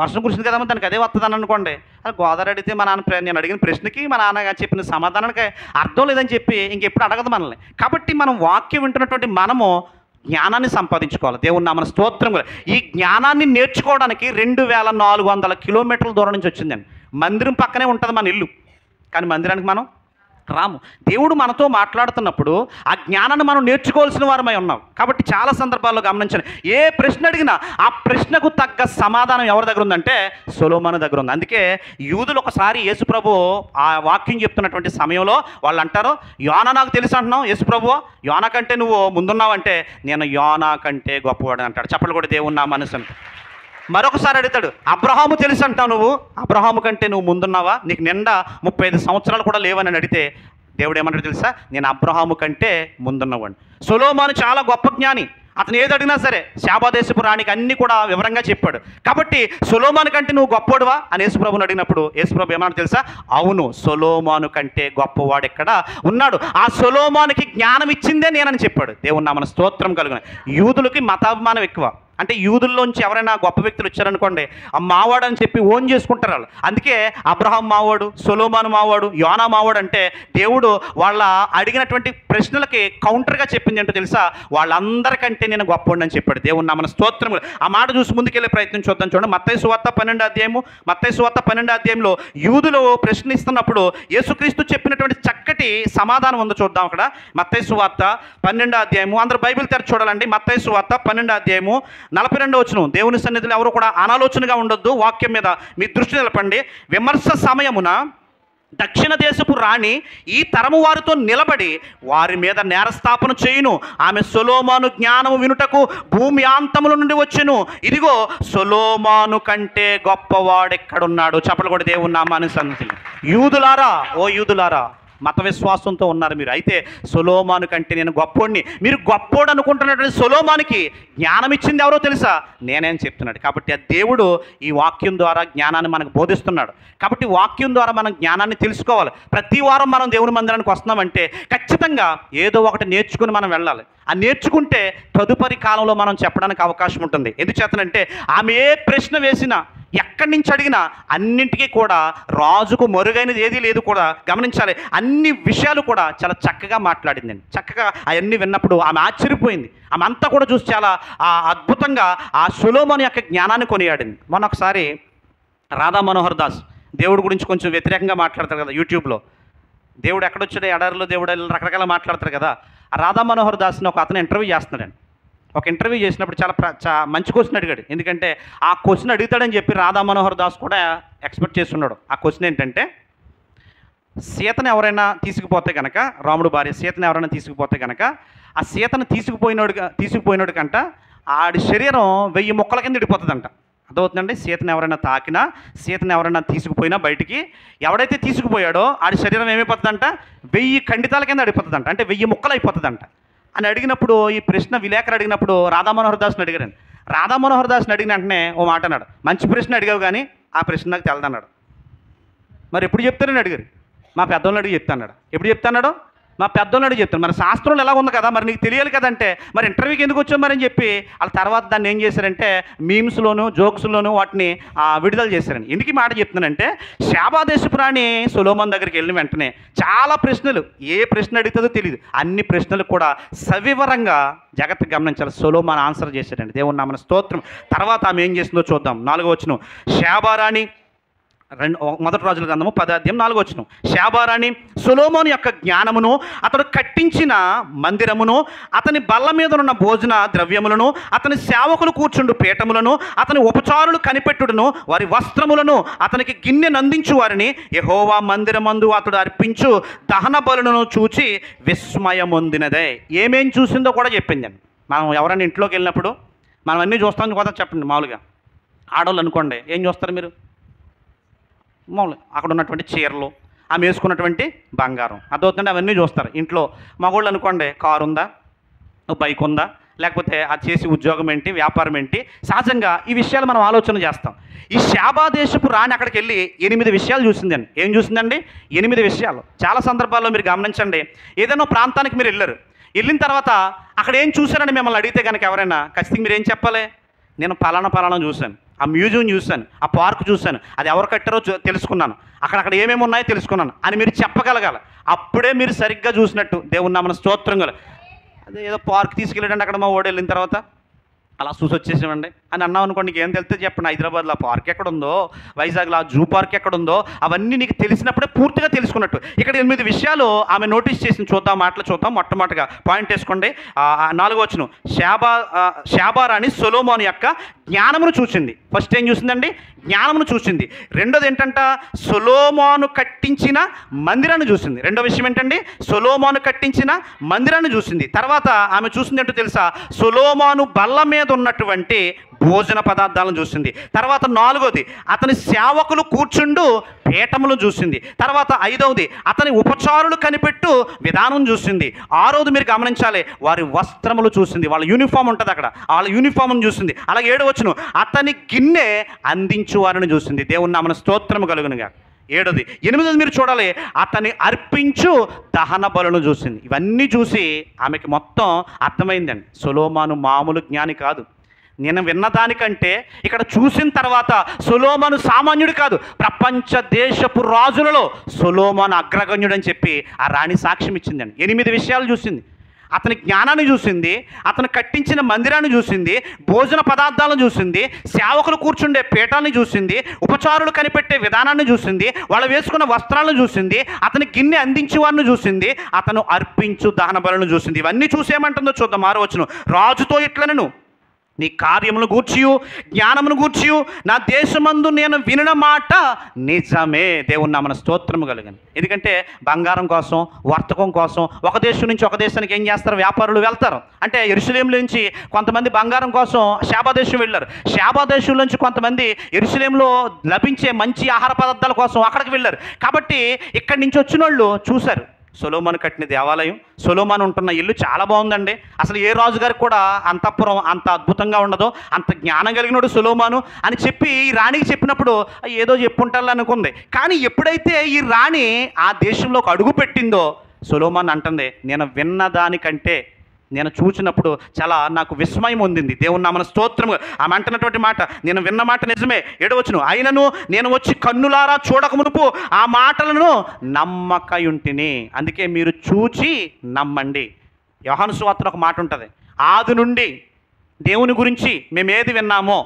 వర్షం కురిసింది కదమ్మా దానికి అదే వస్తుందని అనుకోండి, అది గోదావరి అడిగితే మా నాన్న నేను అడిగిన ప్రశ్నకి మా నాన్న చెప్పిన సమాధానానికి అర్థం లేదని చెప్పి ఇంకెప్పుడు అడగదు మనల్ని. కాబట్టి మనం వాక్యం వింటున్నటువంటి మనము జ్ఞానాన్ని సంపాదించుకోవాలి. దేవుని నామన స్తోత్రం. ఈ జ్ఞానాన్ని నేర్చుకోవడానికి 2400 కిలోమీటర్ల దూరం నుంచి వచ్చిందండి. మందిరం పక్కనే ఉంటుంది మన ఇల్లు, కానీ మందిరానికి మనం రాము. దేవుడు మనతో మాట్లాడుతున్నప్పుడు ఆ జ్ఞానాన్ని మనం నేర్చుకోవాల్సిన వారమై ఉన్నాం. కాబట్టి చాలా సందర్భాల్లో గమనించండి, ఏ ప్రశ్న అడిగినా ఆ ప్రశ్నకు తగ్గ సమాధానం ఎవరి దగ్గర ఉందంటే సొలొమోను దగ్గర ఉంది. అందుకే యూదులు ఒకసారి యేసుప్రభు ఆ వాక్యం చెప్తున్నటువంటి సమయంలో వాళ్ళు అంటారు, యోనా నాకు తెలుసు అంటున్నావు యేసుప్రభు, యోనా కంటే నువ్వు ముందున్నావంటే నేను యోనా కంటే గొప్పవాడు అంటాడు. చెప్పలు కూడా దేవుని నా మనసుని. మరొకసారి అడుగుతాడు, అబ్రహాము తెలుసు అంటావు నువ్వు, అబ్రహాము కంటే నువ్వు ముందున్నావా, నీకు నిండా 35 సంవత్సరాలు కూడా లేవని అడిగితే దేవుడు ఏమంటాడు తెలుసా? నేను అబ్రహాము కంటే ముందున్నవాడిని. సొలొమోను చాలా గొప్ప జ్ఞాని, అతను ఏది అడిగినా సరే శాబాదేశపు రాణికి అన్నీ కూడా వివరంగా చెప్పాడు. కాబట్టి సొలొమోను కంటే నువ్వు గొప్పవాడువా అని యేసుప్రభుని అడిగినప్పుడు యేసుప్రభు ఏమన్నా తెలుసా? అవును, సొలొమోను కంటే గొప్పవాడు ఎక్కడ ఉన్నాడు, ఆ సొలొమోనుకి జ్ఞానం ఇచ్చిందే నేనని చెప్పాడు. దేవుని నామన స్తోత్రం కలుగును. యూదులకి మతాభిమానం ఎక్కువ. అంటే యూదుల్లోంచి ఎవరైనా గొప్ప వ్యక్తులు వచ్చారనుకోండి, ఆ మావాడు అని చెప్పి ఓన్ చేసుకుంటారు వాళ్ళు. అందుకే అబ్రహాం మావాడు, సొలొమోను మావాడు, యోనా మావాడు అంటే దేవుడు వాళ్ళ అడిగినటువంటి ప్రశ్నలకి కౌంటర్గా చెప్పింది ఏంటో తెలుసా? వాళ్ళందరికంటే నేను గొప్పవాడిని అని చెప్పాడు. దేవుని నామన స్తోత్రములు. ఆ మాట చూసి ముందుకెళ్ళే ప్రయత్నం చూద్దాం. చూడండి, మత్తయి సువార్త 12వ అధ్యాయంలో యూదులు ప్రశ్నిస్తున్నప్పుడు యేసుక్రీస్తు చెప్పినటువంటి చక్కటి సమాధానం ఉందో చూద్దాం. అక్కడ మత్తయి సువార్త 12వ అధ్యాయము, అందరూ బైబిల్ తెరిచి చూడాలండి. మత్తయి సువార్త 12వ అధ్యాయము 42వ వచనం. దేవుని సన్నిధిలో ఎవరు కూడా అనాలోచనగా ఉండొద్దు, వాక్యం మీద మీ దృష్టి నిలపండి. విమర్శ సమయమున దక్షిణ దేశపు రాణి ఈ తరము వారితో నిలబడి వారి మీద నేరస్థాపన చేయును. ఆమె సొలొమోను జ్ఞానము వినుటకు భూమి యాంతముల నుండి వచ్చెను. ఇదిగో సొలొమోను కంటే గొప్పవాడెక్కడున్నాడు. చెప్పలు కూడా దేవుని నామాన్ని సన్నిధి. యూదులారా, ఓ యూదులారా, మత విశ్వాసంతో ఉన్నారు మీరు. అయితే సొలొమోను కంటే నేను గొప్పోడిని, మీరు గొప్పోడు అనుకుంటున్నటువంటి సొలొమోనుకి జ్ఞానం ఇచ్చింది ఎవరో తెలుసా? నేనేం చెప్తున్నాడు. కాబట్టి ఆ దేవుడు ఈ వాక్యం ద్వారా జ్ఞానాన్ని మనకు బోధిస్తున్నాడు. కాబట్టి వాక్యం ద్వారా మనం జ్ఞానాన్ని తెలుసుకోవాలి. ప్రతి వారం మనం దేవుని మందిరానికి వస్తున్నామంటే ఖచ్చితంగా ఏదో ఒకటి నేర్చుకుని మనం వెళ్ళాలి. ఆ నేర్చుకుంటే తదుపరి కాలంలో మనం చెప్పడానికి అవకాశం ఉంటుంది. ఎందుచేతనంటే ఆమె ఏ ప్రశ్న వేసినా, ఎక్కడి నుంచి అడిగినా అన్నింటికీ కూడా రాజుకు మరుగైనది ఏదీ లేదు కూడా గమనించాలి. అన్ని విషయాలు కూడా చాలా చక్కగా మాట్లాడిందండి. చక్కగా అవన్నీ విన్నప్పుడు ఆమె ఆశ్చర్యపోయింది. ఆమె అంతా కూడా చూసి చాలా అద్భుతంగా ఆ సొలొమోను యొక్క జ్ఞానాన్ని కొనియాడింది. మొన్న ఒకసారి రాధా మనోహర్ దాస్ దేవుడి గురించి కొంచెం వ్యతిరేకంగా మాట్లాడతారు కదా యూట్యూబ్లో. దేవుడు ఎక్కడొచ్చాడు, ఎడారిలో దేవుడు రకరకాల మాట్లాడతారు కదా. ఆ రాధా మనోహర్ దాస్ని ఒక అతను ఇంటర్వ్యూ చేస్తున్నాడండి. ఒక ఇంటర్వ్యూ చేసినప్పుడు చాలా మంచి క్వశ్చన్ అడిగాడు. ఎందుకంటే ఆ క్వశ్చన్ అడుగుతాడని చెప్పి రాధా మనోహర్ దాస్ కూడా ఎక్స్పెక్ట్ చేస్తున్నాడు. ఆ క్వశ్చన్ ఏంటంటే, సీతను ఎవరైనా తీసుకుపోతే కనుక, రాముడు భార్య సీతను ఎవరైనా తీసుకుపోతే కనుక, ఆ సీతను తీసుకుపోయినోడు కంట ఆడి శరీరం 1000 ముక్కల కింద విడిపోతుందంట. అర్థమవుతుందండి. సీతను ఎవరైనా తాకినా, సీతను ఎవరైనా తీసుకుపోయినా బయటికి, ఎవడైతే తీసుకుపోయాడో ఆడి శరీరం ఏమైపోతుందంట, 1000 ఖండితాల కింద అడిగిపోతుందంట, అంటే 1000 ముక్కలు అయిపోతుందంట అని అడిగినప్పుడు, ఈ ప్రశ్న విలేకరు అడిగినప్పుడు రాధామనోహర్ దాస్ని అడిగారండి. రాధామనోహర్ దాస్ని అడిగిన వెంటనే ఓ మాట అన్నాడు, మంచి ప్రశ్న అడిగావు కానీ ఆ ప్రశ్న నాకు తెలదన్నాడు. మరి ఎప్పుడు చెప్తారని అడిగారు. మా పెద్దోళ్ళని అడిగి చెప్తాన్నాడు. ఎప్పుడు చెప్తాన్నాడు? మా పెద్దోళ్ళని అడిగి చెప్తాను. మరి శాస్త్రంలో ఎలా ఉంది కదా, మరి నీకు తెలియాలి కదంటే, మరి ఇంటర్వ్యూకి ఎందుకు వచ్చావు మరి అని చెప్పి వాళ్ళ తర్వాత దాన్ని ఏం చేశారంటే మీమ్స్లోను, జోక్స్లోను వాటిని విడుదల చేశారండి. ఎందుకు ఈ మాట చెప్తున్నానంటే, శాబాదేశపు రాణి సొలొమోను దగ్గరికి వెళ్ళిన వెంటనే చాలా ప్రశ్నలు, ఏ ప్రశ్న అడుగుతుందో తెలియదు, అన్ని ప్రశ్నలు కూడా సవివరంగా జాగ్రత్తగా గమనించాలి. సొలొమోను ఆన్సర్ చేశాడండి. దేవుని నామమున స్తోత్రం. తర్వాత ఆమె ఏం చేసిందో చూద్దాం. 4వ వచనం. శాబారాణి, మొదటి రాజుల గ్రంథము 10:4. శాబారాణి సొలొమోను యొక్క జ్ఞానమును, అతడు కట్టించిన మందిరమును, అతని బల్ల మీద ఉన్న భోజన ద్రవ్యములను, అతని సేవకులు కూర్చుండు పీఠములను, అతని ఉపచారులు కనిపెట్టుడును, వారి వస్త్రములను, అతనికి గిన్నె నందించు వారిని, యెహోవా మందిరమందు అతడు అర్పించు దహన బలులను చూచి విస్మయమొందినదే. ఏమేం చూసిందో కూడా చెప్పిందండి. మనం ఎవరైనా ఇంట్లోకి వెళ్ళినప్పుడు మనం అన్నీ చూస్తాం కదా, చెప్పండి. మామూలుగా ఆడవాళ్ళు అనుకోండి, ఏం చూస్తారు మీరు? మామూలు అక్కడ ఉన్నటువంటి చీరలు, ఆమె వేసుకున్నటువంటి బంగారం, అదవుతుంటే అవన్నీ చూస్తారు. ఇంట్లో మగవాళ్ళు అనుకోండి, కారు ఉందా, బైక్ ఉందా, లేకపోతే అది చేసి ఉద్యోగం ఏంటి, వ్యాపారం ఏంటి. సహజంగా ఈ విషయాలు మనం ఆలోచన చేస్తాం. ఈ శాబాదేశపు రాణి అక్కడికి వెళ్ళి 8 విషయాలు చూసిందండి. ఏం చూసిందండి? 8 విషయాలు. చాలా సందర్భాల్లో మీరు గమనించండి, ఏదైనా ప్రాంతానికి మీరు వెళ్ళిన తర్వాత అక్కడ ఏం చూశారని మిమ్మల్ని అడిగితే కనుక ఎవరైనా ఖచ్చితంగా మీరు ఏం చెప్పాలి? నేను పలానా చూశాను, ఆ మ్యూజియం చూశాను, ఆ పార్క్ చూశాను, అది ఎవరు కట్టారో తెలుసుకున్నాను, అక్కడ ఏమేమి ఉన్నాయో తెలుసుకున్నాను అని మీరు చెప్పగలగాలి. అప్పుడే మీరు సరిగ్గా చూసినట్టు. దేవుని నామమున స్తోత్రం గల. అదే ఏదో పార్క్ తీసుకెళ్ళండి, అక్కడ మా ఓడి వెళ్ళిన తర్వాత అలా చూసి వచ్చేసామండి అని అన్నాం అనుకోండి, నీకు ఏం తెలిస్తే చెప్పండి. హైదరాబాద్లో ఆ పార్క్ ఎక్కడుందో, వైజాగ్లో ఆ జూ పార్క్ ఎక్కడుందో, అవన్నీ నీకు తెలిసినప్పుడే పూర్తిగా తెలుసుకున్నట్టు. ఇక్కడ 8 విషయాలు ఆమె నోటీస్ చేసి చూద్దాం, మాటలు చూద్దాం. మొట్టమొదటిగా పాయింట్ వేసుకోండి. 4వ వచనం. శాబారాణి సొలొమోను యొక్క జ్ఞానమును చూసింది. ఫస్ట్ ఏం చూసిందండి? జ్ఞానమును చూసింది. రెండోది ఏంటంట? సొలొమోను కట్టించిన మందిరాన్ని చూసింది. రెండో విషయం ఏంటండి? సొలొమోను కట్టించిన మందిరాన్ని చూసింది. తర్వాత ఆమె చూసింది ఏంటో తెలుసా? సొలొమోను బల్ల మీద ఉన్నటువంటి భోజన పదార్థాలను చూసింది. తర్వాత 4వది, అతని సేవకులు కూర్చుండు పీఠములు చూసింది. తర్వాత 5వది, అతని ఉపచారులు కనిపెట్టు విధానం చూసింది. 6వది మీరు గమనించాలి, వారి వస్త్రములు చూసింది. వాళ్ళ యూనిఫామ్ ఉంటుంది అక్కడ, వాళ్ళ యూనిఫామ్ను చూసింది. అలాగే 7వ వచనం, అతని గిన్నె అందించు వారిని చూసింది. దేవుని నామమున స్తోత్రము కలుగునుగా. 7వది. 8వది మీరు చూడాలి, అతని అర్పించు దహన బలులను చూసింది. ఇవన్నీ చూసి ఆమెకి మొత్తం అర్థమైందండి, సొలొమోను మామూలు జ్ఞాని కాదు. నేను విన్నదానికంటే ఇక్కడ చూసిన తర్వాత సొలొమోను సామాన్యుడు కాదు, ప్రపంచ దేశపు రాజులలో సొలొమోను అగ్రగణ్యుడు అని చెప్పి ఆ రాణి సాక్ష్యం ఇచ్చిందండి. 8 విషయాలు చూసింది. అతని జ్ఞానాన్ని చూసింది, అతను కట్టించిన మందిరాన్ని చూసింది, భోజన పదార్థాలను చూసింది, సేవకులు కూర్చుండే పీఠాన్ని చూసింది, ఉపచారులు కనిపెట్టే విధానాన్ని చూసింది, వాళ్ళు వేసుకున్న వస్త్రాలను చూసింది, అతని గిన్నె అందించే వారిని చూసింది, అతను అర్పించు దహన బలులను చూసింది. ఇవన్నీ చూసేమంటుందో చూద్దాం. 6వ వచనం. రాజుతో ఇట్లనెను, నీ కార్యమును గూర్చియు జ్ఞానమును గూర్చియు నా దేశమందు నేను వినిన మాట నిజమే. దేవుని నామమున స్తోత్రము కలుగను. ఎందుకంటే బంగారం కోసం, వర్తకం కోసం ఒక దేశం నుంచి ఒక దేశానికి ఏం చేస్తారు? వ్యాపారులు వెళ్తారు. అంటే యెరూషలేము నుంచి కొంతమంది బంగారం కోసం శాబాదేశం వెళ్ళారు. శాబాదేశం నుంచి కొంతమంది యెరూషలేములో లభించే మంచి ఆహార పదార్థాల కోసం అక్కడికి వెళ్ళారు. కాబట్టి ఇక్కడి నుంచి వచ్చిన వాళ్ళు చూశారు, సొలొమోను కట్టిన దేవాలయం, సొలొమోను ఉంటున్న ఇల్లు చాలా బాగుందండి. అసలు ఏ రాజుగారికి కూడా అంతఃపురం అంత అద్భుతంగా ఉండదు, అంత జ్ఞానం కలిగినోడు సొలొమోను అని చెప్పి ఈ రాణికి చెప్పినప్పుడు ఏదో చెప్పుంటారు అనుకుంది. కానీ ఎప్పుడైతే ఈ రాణి ఆ దేశంలోకి అడుగు పెట్టిందో, సొలొమోను అంటుంది, నేను విన్నదానికంటే నేను చూసినప్పుడు చాలా నాకు విస్మయం పొందింది. దేవుని నామమున స్తోత్రము. ఆమె అంటున్నటువంటి మాట, నేను విన్న మాట నిజమే. 7వ వచనం. అయినను నేను వచ్చి కన్నులారా చూడక మునుపు ఆ మాటలను నమ్మకయుంటిని. అందుకే మీరు చూచి నమ్మండి. యోహాను సువార్తలో ఒక మాట ఉంటుంది, ఆది నుండి దేవుని గురించి మేము ఏది విన్నామో,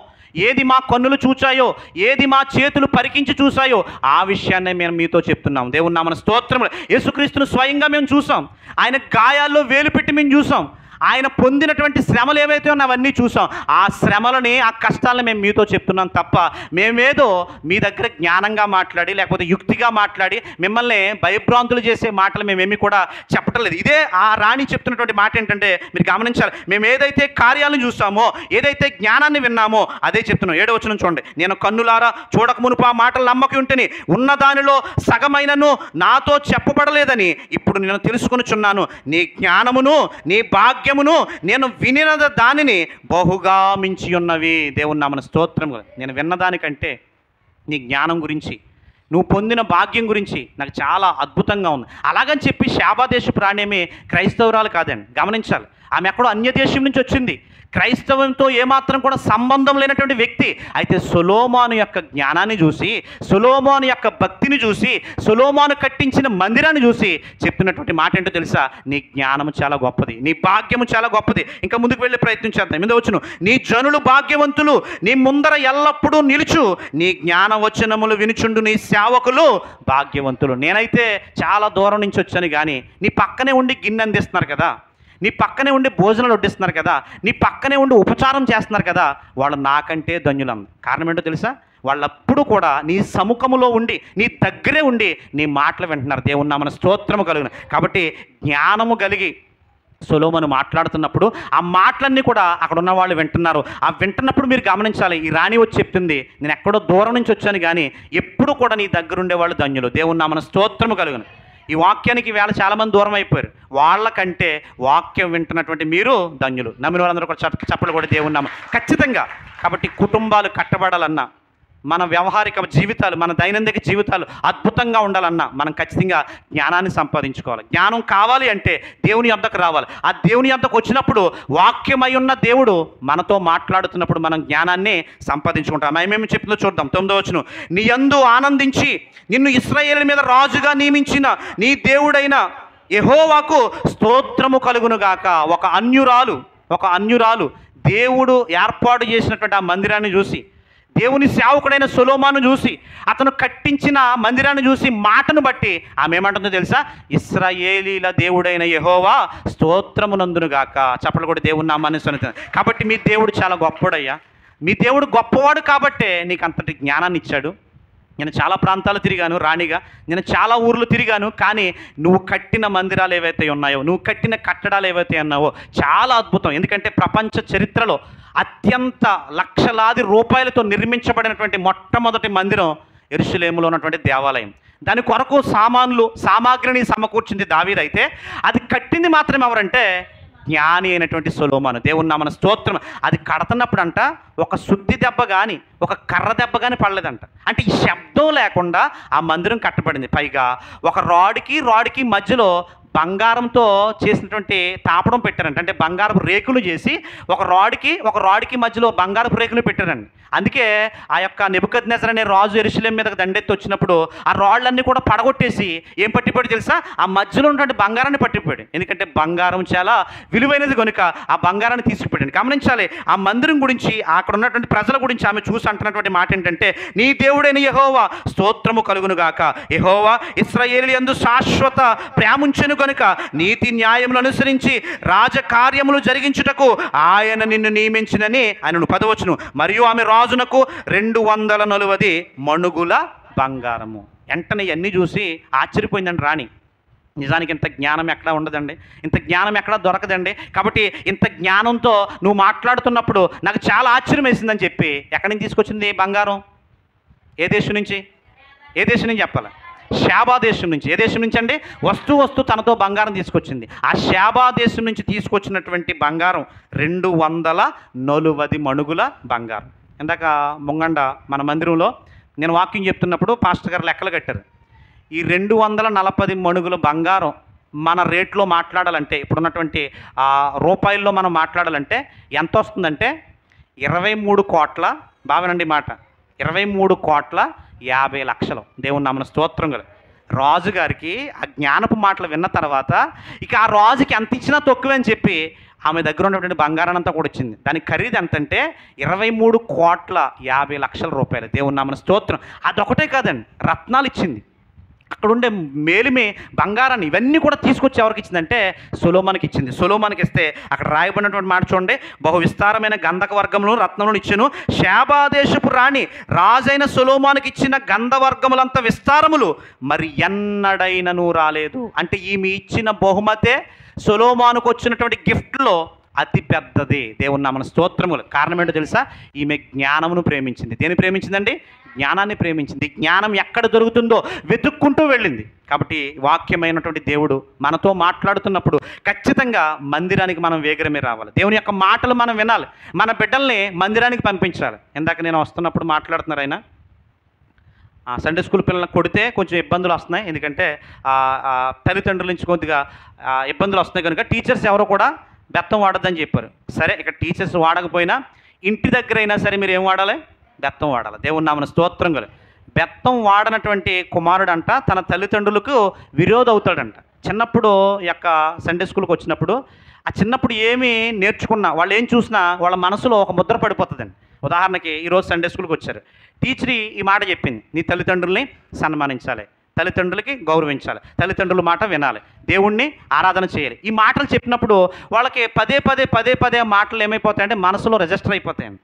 ఏది మా కన్నులు చూచాయో, ఏది మా చేతులు పరికించి చూసాయో ఆ విషయాన్నే మేము మీతో చెప్తున్నాం. దేవుని నామమున స్తోత్రము. యేసుక్రీస్తును స్వయంగా మేము చూసాం, ఆయన గాయాల్లో వేలు పెట్టి మేము చూసాం, ఆయన పొందినటువంటి శ్రమలు ఏవైతే ఉన్నాయో అవన్నీ చూసాం. ఆ శ్రమలని, ఆ కష్టాలను మేము మీతో చెప్తున్నాం తప్ప మేమేదో మీ దగ్గర జ్ఞానంగా మాట్లాడి లేకపోతే యుక్తిగా మాట్లాడి మిమ్మల్ని భయభ్రాంతులు చేసే మాటలు మేమేమి కూడా చెప్పటం లేదు. ఇదే ఆ రాణి చెప్తున్నటువంటి మాట ఏంటంటే, మీరు గమనించాలి, మేము ఏదైతే కార్యాలను చూసామో, ఏదైతే జ్ఞానాన్ని విన్నామో అదే చెప్తున్నాం. 7వ వచనం చూడండి. నేను కన్నులారా చూడక మునుపు ఆ మాటలు నమ్మకి ఉంటేని ఉన్న దానిలో సగమైనను నాతో చెప్పబడలేదని ఇప్పుడు నేను తెలుసుకొనుచున్నాను. నీ జ్ఞానమును నీ భాగ్యమును నేను వినిన దానిని బహుగా మించి ఉన్నవి. దేవుని నామమున స్తోత్రం. నేను విన్నదానికంటే నీ జ్ఞానం గురించి, నువ్వు పొందిన భాగ్యం గురించి నాకు చాలా అద్భుతంగా ఉంది. అలాగని చెప్పి శాబా దేశపు రాణేమి క్రైస్తవురాలు కాదండి, గమనించాలి. ఆమె ఎక్కడో అన్య దేశం నుంచి వచ్చింది, క్రైస్తవంతో ఏమాత్రం కూడా సంబంధం లేనటువంటి వ్యక్తి. అయితే సొలొమోను యొక్క జ్ఞానాన్ని చూసి, సొలొమోను యొక్క భక్తిని చూసి, సొలొమోను కట్టించిన మందిరాన్ని చూసి చెప్తున్నటువంటి మాట ఏంటో తెలుసా? నీ జ్ఞానము చాలా గొప్పది, నీ భాగ్యము చాలా గొప్పది. ఇంకా ముందుకు వెళ్ళి ప్రయత్నం చేద్దాం. 8వ వచనం. నీ జనులు భాగ్యవంతులు, నీ ముందర ఎల్లప్పుడూ నిలుచు, నీ జ్ఞాన వచనములు వినుచుండు నీ సేవకులు భాగ్యవంతులు. నేనైతే చాలా దూరం నుంచి వచ్చాను, కానీ నీ పక్కనే ఉండి గిన్నె అందిస్తున్నారు కదా, నీ పక్కనే ఉండి భోజనాలు వడ్డిస్తున్నారు కదా, నీ పక్కనే ఉండి ఉపచారం చేస్తున్నారు కదా, వాళ్ళు నాకంటే ధన్యులం. కారణం ఏంటో తెలుసా? వాళ్ళప్పుడు కూడా నీ సముఖములో ఉండి, నీ దగ్గరే ఉండి నీ మాటలు వింటున్నారు. దేవుని నామమున స్తోత్రము కలుగును. కాబట్టి జ్ఞానము కలిగి సొలొమోను మాట్లాడుతున్నప్పుడు ఆ మాటలన్నీ కూడా అక్కడ ఉన్న వాళ్ళు వింటున్నారు. ఆ వింటున్నప్పుడు మీరు గమనించాలి, ఈ రాణి వచ్చి చెప్తుంది, నేను ఎక్కడో దూరం నుంచి వచ్చాను, కానీ ఎప్పుడు కూడా నీ దగ్గరుండే వాళ్ళు ధన్యులు. దేవుని నామమున స్తోత్రము కలుగును. ఈ వాక్యానికి వేళ చాలామంది దూరం అయిపోయారు. వాళ్ళకంటే వాక్యం వింటున్నటువంటి మీరు ధన్యులు. నమ్మిన వాళ్ళందరూ కూడా చప్పట్లు కూడా దేవుని నామం ఖచ్చితంగా. కాబట్టి కుటుంబాలు కట్టబడాలన్నా, మన వ్యవహారిక జీవితాలు, మన దైనందిక జీవితాలు అద్భుతంగా ఉండాలన్నా మనం ఖచ్చితంగా జ్ఞానాన్ని సంపాదించుకోవాలి. జ్ఞానం కావాలి అంటే దేవుని యొద్దకు రావాలి. ఆ దేవుని యొద్దకు వచ్చినప్పుడు వాక్యమై ఉన్న దేవుడు మనతో మాట్లాడుతున్నప్పుడు మనం జ్ఞానాన్ని సంపాదించుకుంటాం. ఏమేమి చెప్తుందో చూద్దాం. 9వ వచనం. నీ యందు ఆనందించి నిన్ను ఇశ్రాయేలు మీద రాజుగా నియమించిన నీ దేవుడైన యెహోవాకు స్తోత్రము కలుగునుగాక. ఒక అన్యురాలు దేవుడు ఏర్పాటు చేసినటువంటి ఆ మందిరాన్ని చూసి, దేవుని సేవకుడైన సొలొమోను చూసి, అతను కట్టించిన మందిరాన్ని చూసి మాటను బట్టి ఆమె ఏమంటుందో తెలుసా? ఇశ్రాయేలీల దేవుడైన యెహోవా స్తోత్రమునందునుగాక. చప్పట్లు కూడా దేవుని నామాన్ని సొంతం. కాబట్టి మీ దేవుడు చాలా గొప్పవాడయ్యా. మీ దేవుడు గొప్పవాడు కాబట్టే నీకు అంతటి జ్ఞానాన్ని ఇచ్చాడు. నేను చాలా ప్రాంతాలు తిరిగాను రాణిగా, నేను చాలా ఊర్లు తిరిగాను, కానీ నువ్వు కట్టిన మందిరాలు ఏవైతే ఉన్నాయో, నువ్వు కట్టిన కట్టడాలు ఏవైతే ఉన్నావో చాలా అద్భుతం. ఎందుకంటే ప్రపంచ చరిత్రలో అత్యంత లక్షలాది రూపాయలతో నిర్మించబడినటువంటి మొట్టమొదటి మందిరం యెరూషలేములో ఉన్నటువంటి దేవాలయం. దాని కొరకు సామాగ్రిని సమకూర్చింది దావీదు. అయితే అది కట్టింది మాత్రం ఎవరంటే జ్ఞాని అయినటువంటి సొలొమోను. దేవుని నామమున స్తోత్రం. అది కడుతున్నప్పుడు అంట ఒక సుత్తి దెబ్బ కానీ, ఒక కర్ర దెబ్బ కానీ పడలేదంట. అంటే ఈ శబ్దం లేకుండా ఆ మందిరం కట్టబడింది. పైగా ఒక రాడ్కి మధ్యలో బంగారంతో చేసినటువంటి తాపడం పెట్టారంట. అంటే బంగారపు రేకులు చేసి ఒక రాడ్కి మధ్యలో బంగారపు రేకులు పెట్టారండి. అందుకే ఆ యొక్క నెబుకద్నెజర్ అనే రాజు యెరూషలేము మీదకి దండెత్తి వచ్చినప్పుడు ఆ రాళ్ళన్నీ కూడా పడగొట్టేసి ఏం పట్టిపోయాడు తెలుసా? ఆ మధ్యలో ఉన్నటువంటి బంగారాన్ని పట్టిపోయాడు. ఎందుకంటే బంగారం చాలా విలువైనది కనుక ఆ బంగారాన్ని తీసుకుపోయాడు. గమనించాలి, ఆ మందిరం గురించి, అక్కడ ఉన్నటువంటి ప్రజల గురించి ఆమె చూసి అంటున్నటువంటి మాట ఏంటంటే, నీ దేవుడైన యెహోవా స్తోత్రము కలుగునుగాక. యెహోవా ఇశ్రాయేలు యందు శాశ్వత ప్రేముంచెను కనుక నీతి న్యాయములు అనుసరించి రాజకార్యములు జరిగించుటకు ఆయన నిన్ను నియమించినని ఆయనను. 10వ వచనం. మరియు ఆమె రాజునకు 240 మణుగుల బంగారము. వెంటనే ఇవన్నీ చూసి ఆశ్చర్యపోయిందండి రాణి. నిజానికి ఇంత జ్ఞానం ఎక్కడా ఉండదండి, ఇంత జ్ఞానం ఎక్కడా దొరకదండి. కాబట్టి ఇంత జ్ఞానంతో నువ్వు మాట్లాడుతున్నప్పుడు నాకు చాలా ఆశ్చర్యం వేసిందని చెప్పి ఎక్కడి నుంచి తీసుకొచ్చింది బంగారం? ఏ దేశం నుంచి చెప్పాలి? శాబా దేశం నుంచి. ఏ దేశం నుంచి అండి? వస్తు తనతో బంగారం తీసుకొచ్చింది. ఆ శాబా దేశం నుంచి తీసుకొచ్చినటువంటి బంగారం 240 మణుగుల బంగారం. ఇందాక ముంగండ మన మందిరంలో నేను వాకింగ్ చెప్తున్నప్పుడు పాస్టర్ గారు లెక్కలు కట్టారు. ఈ 240 మణుగుల బంగారం మన రేట్లో మాట్లాడాలంటే, ఇప్పుడున్నటువంటి రూపాయల్లో మనం మాట్లాడాలంటే ఎంత వస్తుందంటే 23 కోట్ల, బావనండి మాట, 23,50,00,000. దేవుని నామమున స్తోత్రం గల. రాజుగారికి ఆ జ్ఞానపు మాటలు విన్న తర్వాత ఇక ఆ రాజుకి ఎంత ఇచ్చినా తక్కువే అని చెప్పి ఆమె దగ్గర ఉన్నటువంటి బంగారాన్ని అంతా కూడా ఇచ్చింది. దాని ఖరీదు ఎంతంటే 23,50,00,000 రూపాయలు. దేవుని నామమున స్తోత్రం. అదొకటే కాదండి, రత్నాలు ఇచ్చింది. అక్కడ ఉండే మేలిమి బంగారాన్ని ఇవన్నీ కూడా తీసుకొచ్చి ఎవరికి ఇచ్చిందంటే సొలొమోనుకి ఇచ్చింది. సొలొమోనుకి ఇస్తే అక్కడ రాయబడినటువంటి మాట చూడండి, బహు విస్తారమైన గంధక వర్గములను రత్నములను ఇచ్చెను. షేబాదేశపు రాణి రాజైన సొలొమోనుకి ఇచ్చిన గంధవర్గములంత విస్తారములు మరి ఎన్నడైనను రాలేదు. అంటే ఈమె ఇచ్చిన బహుమతే సొలొమోనుకు వచ్చినటువంటి గిఫ్ట్లో అతి పెద్దది. దేవుని నామమున స్తోత్రములు. కారణం ఏంటో తెలుసా? ఈమె జ్ఞానమును ప్రేమించింది. దేని ప్రేమించిందండి? జ్ఞానాన్ని ప్రేమించింది. జ్ఞానం ఎక్కడ దొరుకుతుందో వెతుక్కుంటూ వెళ్ళింది. కాబట్టి వాక్యమైనటువంటి దేవుడు మనతో మాట్లాడుతున్నప్పుడు ఖచ్చితంగా మందిరానికి మనం వేగరమే రావాలి. దేవుని యొక్క మాటలు మనం వినాలి. మన బిడ్డల్ని మందిరానికి పంపించాలి. ఇందాక నేను వస్తున్నప్పుడు మాట్లాడుతున్నారు ఆయన, సండే స్కూల్ పిల్లల్ని కొడితే కొంచెం ఇబ్బందులు వస్తున్నాయి. ఎందుకంటే తల్లిదండ్రుల నుంచి కొద్దిగా ఇబ్బందులు వస్తున్నాయి కనుక టీచర్స్ ఎవరో కూడా బెత్తం వాడొద్దని చెప్పారు. సరే, ఇక్కడ టీచర్స్ వాడకపోయినా ఇంటి దగ్గర అయినా సరే మీరు ఏం వాడాలి? బెత్తం వాడాలి. దేవుని నామమున స్తోత్రం కలు. బెత్తం వాడనటువంటి కుమారుడు అంట తన తల్లిదండ్రులకు విరోధి అవుతాడంట. చిన్నప్పుడు యొక్క సండే స్కూల్కి వచ్చినప్పుడు చిన్నప్పుడు ఏమి నేర్చుకున్నా వాళ్ళు ఏం చూసినా వాళ్ళ మనసులో ఒక ముద్ర పడిపోతుందండి. ఉదాహరణకి ఈరోజు సండే స్కూల్కి వచ్చారు, టీచర్ ఈ మాట చెప్పింది, నీ తల్లిదండ్రుల్ని సన్మానించాలి, తల్లిదండ్రులకి గౌరవించాలి, తల్లిదండ్రుల మాట వినాలి, దేవుణ్ణి ఆరాధన చేయాలి. ఈ మాటలు చెప్పినప్పుడు వాళ్ళకి పదే పదే మాటలు ఏమైపోతాయంటే మనసులో రిజిస్టర్ అయిపోతాయండి.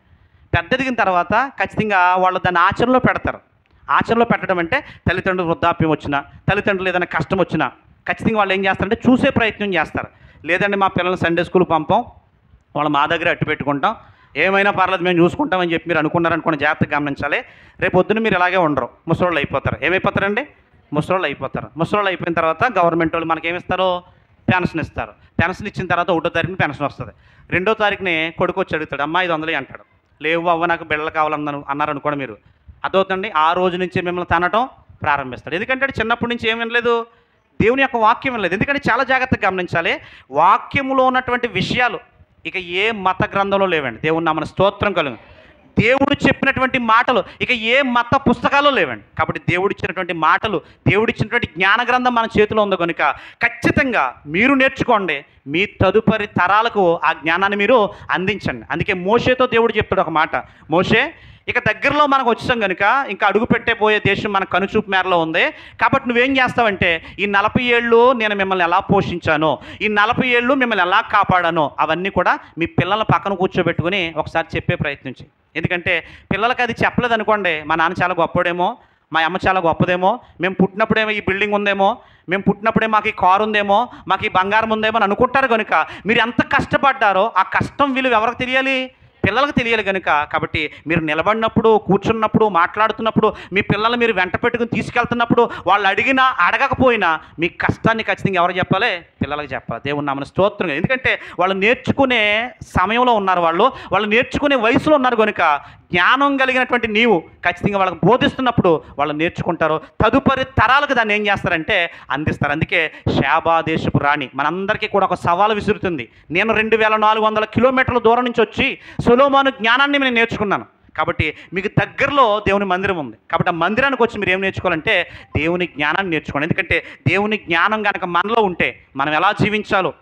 పెద్ద ఎదిగిన తర్వాత ఖచ్చితంగా వాళ్ళు దాన్ని ఆచరణలో పెడతారు. ఆచరణలో పెట్టడం అంటే తల్లిదండ్రులు వృద్ధాప్యం వచ్చినా, తల్లిదండ్రులు ఏదైనా కష్టం వచ్చినా ఖచ్చితంగా వాళ్ళు ఏం చేస్తారంటే చూసే ప్రయత్నం చేస్తారు. లేదంటే మా పిల్లల్ని సండే స్కూల్ పంపం, వాళ్ళు మా దగ్గర అట్టు పెట్టుకుంటాం, ఏమైనా పర్లేదు మేము చూసుకుంటామని చెప్పి మీరు అనుకున్నారనుకున్న జాగ్రత్తగా గమనించాలి. రేపు పొద్దున్న మీరు ఇలాగే ఉండరు, ముసలోళ్ళు అయిపోతారు. ఏమైపోతారండి? ముసలోళ్ళు అయిపోతారు. ముసలోళ్ళు అయిపోయిన తర్వాత గవర్నమెంట్ వాళ్ళు మనకేమిస్తారు? పెన్షన్ ఇస్తారు. పెన్షన్ ఇచ్చిన తర్వాత 1వ తారీఖున పెన్షన్ వస్తుంది. 2వ తారీఖుని కొడుకు వచ్చి అడుగుతాడు, అమ్మా 500 అంటాడు. లేవు అవ్వ నాకు బిళ్ళలు అన్నారనుకోండి మీరు, అదవుతండి ఆ రోజు నుంచే మిమ్మల్ని తనటం ప్రారంభిస్తాడు. ఎందుకంటే చిన్నప్పటి నుంచి ఏం వినలేదు, దేవుని యొక్క వాక్యం వినలేదు. ఎందుకంటే చాలా జాగ్రత్తగా గమనించాలి, వాక్యములో ఉన్నటువంటి విషయాలు ఇక ఏ మత గ్రంథంలో లేవండి. దేవుని నామమున స్తోత్రం కలుగు. దేవుడు చెప్పినటువంటి మాటలు ఇక ఏ మత పుస్తకాల్లో లేవండి. కాబట్టి దేవుడిచ్చినటువంటి మాటలు, దేవుడిచ్చినటువంటి జ్ఞాన గ్రంథం మన చేతిలో ఉంది కనుక ఖచ్చితంగా మీరు నేర్చుకోండి, మీ తదుపరి తరాలకు ఆ జ్ఞానాన్ని మీరు అందించండి. అందుకే మోషేతో దేవుడు చెప్తాడు ఒక మాట, మోషే ఇక దగ్గరలో మనకు వచ్చాం కనుక ఇంకా అడుగు పెట్టేపోయే దేశం మన కనుచూపు మేరలో ఉంది. కాబట్టి నువ్వేం చేస్తావంటే ఈ 40 ఏళ్ళు నేను మిమ్మల్ని ఎలా పోషించానో, ఈ 40 ఏళ్ళు మిమ్మల్ని ఎలా కాపాడానో అవన్నీ కూడా మీ పిల్లల పక్కన కూర్చోబెట్టుకుని ఒకసారి చెప్పే ప్రయత్నించి. ఎందుకంటే పిల్లలకి అది చెప్పలేదు అనుకోండి, మా నాన్న చాలా గొప్పడేమో, మా అమ్మ చాలా గొప్పదేమో, మేము పుట్టినప్పుడేమో ఈ బిల్డింగ్ ఉందేమో, మేము పుట్టినప్పుడే మాకు ఈ కారు ఉందేమో, మాకు ఈ బంగారం ఉందేమో అని అనుకుంటారు కనుక మీరు ఎంత కష్టపడ్డారో ఆ కష్టం విలువ ఎవరికి తెలియాలి? పిల్లలకు తెలియాలి కనుక. కాబట్టి మీరు నిలబడినప్పుడు, కూర్చున్నప్పుడు, మాట్లాడుతున్నప్పుడు, మీ పిల్లలు మీరు వెంట పెట్టుకుని తీసుకెళ్తున్నప్పుడు వాళ్ళు అడిగినా అడగకపోయినా మీ కష్టాన్ని ఖచ్చితంగా ఎవరు చెప్పాలి? పిల్లలకు చెప్పాలి. దేవుని నామమున స్తోత్రం. ఎందుకంటే వాళ్ళు నేర్చుకునే సమయంలో ఉన్నారు, వాళ్ళు నేర్చుకునే వయసులో ఉన్నారు కనుక జ్ఞానం కలిగినటువంటి నీవు ఖచ్చితంగా వాళ్ళకి బోధిస్తున్నప్పుడు వాళ్ళు నేర్చుకుంటారు. తదుపరి తరాలకు దాన్ని ఏం చేస్తారంటే అందిస్తారు. అందుకే షేబాదేశపు రాణి మనందరికీ కూడా ఒక సవాలు విసురుతుంది. నేను 2400 కిలోమీటర్ల దూరం నుంచి వచ్చి సొలొమోను జ్ఞానాన్ని నేను నేర్చుకున్నాను. కాబట్టి మీకు దగ్గరలో దేవుని మందిరం ఉంది. కాబట్టి ఆ మందిరానికి వచ్చి మీరు ఏం నేర్చుకోవాలంటే దేవుని జ్ఞానాన్ని నేర్చుకోండి. ఎందుకంటే దేవుని జ్ఞానం కనుక మనలో ఉంటే మనం ఎలా జీవించాలో,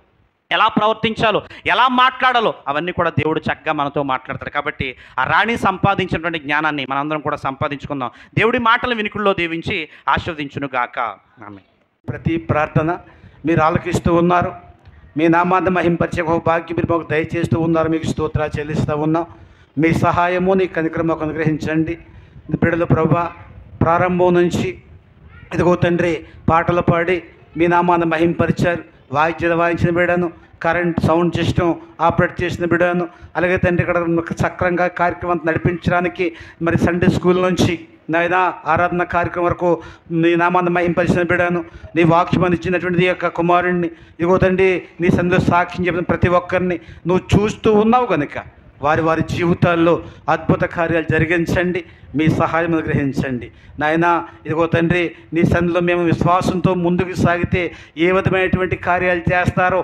ఎలా ప్రవర్తించాలో, ఎలా మాట్లాడాలో అవన్నీ కూడా దేవుడు చక్కగా మనతో మాట్లాడతాడు. కాబట్టి ఆ రాణి సంపాదించినటువంటి జ్ఞానాన్ని మనందరం కూడా సంపాదించుకుందాం. దేవుడి మాటలు వినికుల్లో దీవించి ఆశీర్వదించును గాక. ఆమేన్. ప్రతి ప్రార్థన మీరు ఆలకిస్తూ ఉన్నారు. మీ నామాన్ని మహింపరిచే ఒక భాగ్యం మీరు మాకు దయచేస్తూ ఉన్నారు. మీకు స్తోత్రాలు చెల్లిస్తూ ఉన్నాం. మీ సహాయము, నీ కనికరం మాకు అనుగ్రహించండి. బిడ్డలు ప్రభువా, ప్రారంభం నుంచి ఇదిగో తండ్రి పాటలు పాడి మీ నామాన్ని మహింపరిచారు. వాయిద్యాలు వాయించిన బిడ్డను, కరెంట్ సౌండ్ సిస్టమ్ ఆపరేట్ చేసిన బిడ్డను, అలాగే తండ్రి ఇక్కడ సక్రంగా కార్యక్రమం నడిపించడానికి మరి సండే స్కూల్ నుంచి నాయన ఆరాధన కార్యక్రమం వరకు నీ నామాన్ని మహింపరిచిన బిడ్డను, నీ వాక్యం ఇచ్చినటువంటి యొక్క కుమారుణ్ణి ఇదిగో తండ్రి నీ సందులో సాక్ష్యం చెప్పిన ప్రతి ఒక్కరిని నువ్వు చూస్తూ ఉన్నావు కనుక వారి వారి జీవితాల్లో అద్భుత కార్యాలు జరిగించండి. మీ సహాయం గ్రహించండి నాయన. ఇదిగో తండ్రి నీ సన్నిధిలో మేము విశ్వాసంతో ముందుకు సాగితే ఏ విధమైనటువంటి కార్యాలు చేస్తారో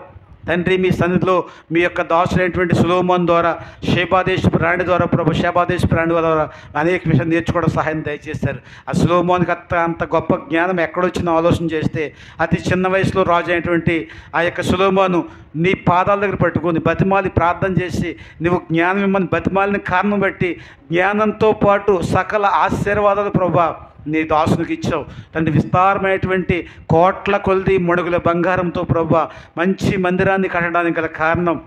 తండ్రి మీ సన్నిధిలో మీ యొక్క దాసులైనటువంటి సొలొమోను ద్వారా, షేబాదేశపు రాణి ద్వారా, ప్రభు షేబాదేశపు రాణి ద్వారా అనేక విషయాలు నేర్చుకోవడం సహాయం దయచేశారు. ఆ సొలొమోనుకి అంత గొప్ప జ్ఞానం ఎక్కడొచ్చిందో ఆలోచన చేస్తే అతి చిన్న వయసులో రాజు అయినటువంటి ఆ యొక్క సొలొమోను నీ పాదాల దగ్గర పట్టుకొని బతిమాలి ప్రార్థన చేసి నువ్వు జ్ఞానం ఇమ్మని బతిమాలిన కారణం బట్టి జ్ఞానంతో పాటు సకల ఆశీర్వాదాలు ప్రభు నీ దాసునికి ఇచ్చావు తండ్రి. విస్తారమైనటువంటి కోట్ల కొలది మణుగుల బంగారంతో ప్రభా మంచి మందిరాన్ని కట్టడానికి గల కారణం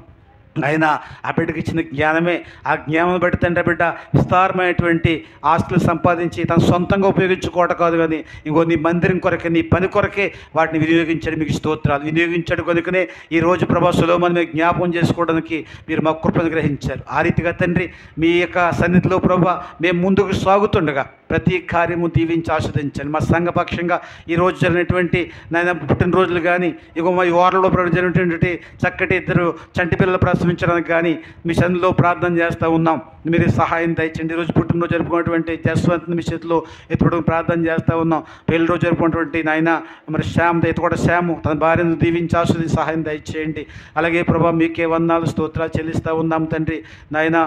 ఆయన ఆ బిడ్డకి ఇచ్చిన జ్ఞానమే. ఆ జ్ఞానం బట్టి తండ్రి బిడ్డ విస్తారమైనటువంటి ఆస్తులు సంపాదించి తన సొంతంగా ఉపయోగించుకోవడం కాదు, కానీ ఇంకో నీ మందిరం కొరకే, నీ పని కొరకే వాటిని వినియోగించాడు. మీకు స్తోత్రాలు. వినియోగించాడు కనుకనే ఈరోజు ప్రభా సొలొమోను మీద జ్ఞాపకం చేసుకోవడానికి మీరు మాకు కృపను గ్రహించారు. ఆ రీతిగా తండ్రి మీ యొక్క సన్నిధిలో ప్రభా మేము ముందుకు సాగుతుండగా ప్రతి కార్యము దీవించి ఆస్వాదించండి. మా సంఘపక్షంగా ఈరోజు జరిగినటువంటి నాయన పుట్టినరోజులు కానీ ఇక మా వారంలో జరిగినటువంటి చక్కటి ఇద్దరు చంటి పిల్లలు ప్రసవించడానికి కానీ మీ సన్నిధిలో ప్రార్థన చేస్తూ ఉన్నాం. మీరు సహాయం దయచండి. ఈరోజు పుట్టినరోజు జరుపుకున్నటువంటి జస్వంత్ మీ చేతిలో ఎత్తుకోవడం ప్రార్థన చేస్తూ ఉన్నాం. పెళ్లి రోజు జరుపుకున్నటువంటి నాయన మరి ఎత్తుకోవడం శ్యాము తన భార్యను దీవించి ఆస్వాదించి సహాయం దయచేయండి. అలాగే ప్రభా మీకే వందనాలు స్తోత్రాలు చెల్లిస్తూ ఉన్నాం తండ్రి. నాయన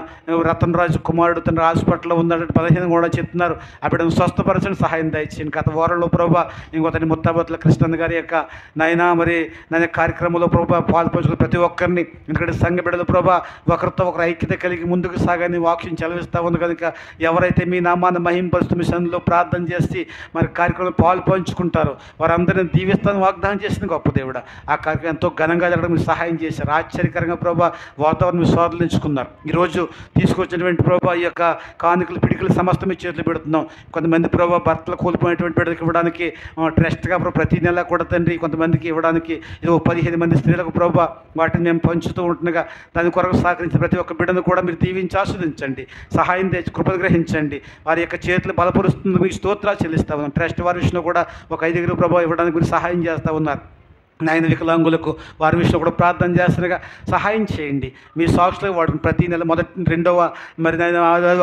రతన్ రాజు కుమారుడు తన హాస్పిటల్లో ఉన్నాడు, 15 కూడా చెప్తున్నారు. ఆ బిడ్డను స్వస్థపరచని సహాయం దయచేయండి. గత వారంలో ప్రభా ఇంకొకటి ముత్తాబత్తుల కృష్ణన్ గారి యొక్క నాయన కార్యక్రమంలో ప్రభా పాల్పంచుకున్న ప్రతి ఒక్కరిని, ఎందుకంటే సంఘ బిడ్డలు ప్రభా ఒకరితో ఒకరు ఐక్యత కలిగి ముందుకు సాగని వాక్యం చదివిస్తూ ఉంది కనుక ఎవరైతే మీ నామాన్ని మహింపరుస్తూ మీ సన్నిధిలో ప్రార్థన చేసి మరి కార్యక్రమంలో పాలు పంచుకుంటారో వారందరినీ దీవిస్తాను వాగ్దానం చేసిన గొప్ప దేవుడా. ఆ కార్యక్రమం ఎంతో ఘనంగా జరగడం మీరు సహాయం చేశారు. ఆశ్చర్యకరంగా ప్రభా వాతావరణం మీరు స్వాధీనించుకున్నారు. ఈరోజు తీసుకొచ్చినటువంటి ప్రభా ఈ యొక్క కానుకలు పిడికలు సమస్తం మీ చేతులు పెడుతున్నాం. కొంతమంది ప్రభా భర్తలు కోల్పోయినటువంటి బిడ్డలకు ఇవ్వడానికి ట్రస్ట్గా ప్రతి నెల కూడా తండ్రి కొంతమందికి ఇవ్వడానికి ఇది 15 మంది స్త్రీలకు ప్రభా వాటిని మేము పంచుతూ ఉంటుండగా దాని కొరకు సహకరించిన ప్రతి ఒక్క బిడ్డను కూడా మీరు దీవించి ఆస్వాదించండి, సహాయం తెచ్చి కృపను గ్రహించండి. వారి యొక్క చేతులు బలపరుస్తుంది మీకు స్తోత్రాలు చెల్లిస్తూ ఉన్నాం. ట్రస్ట్ వారి విషయంలో కూడా ఒక 5 ప్రభావం ఇవ్వడానికి మీరు సహాయం చేస్తూ ఉన్నారు. నాయన వికలాంగులకు వారి విషయంలో కూడా ప్రార్థన చేస్తుండగా సహాయం చేయండి. మీ సాక్షులు వాడిని ప్రతి నెల మొదటి 2వ మరి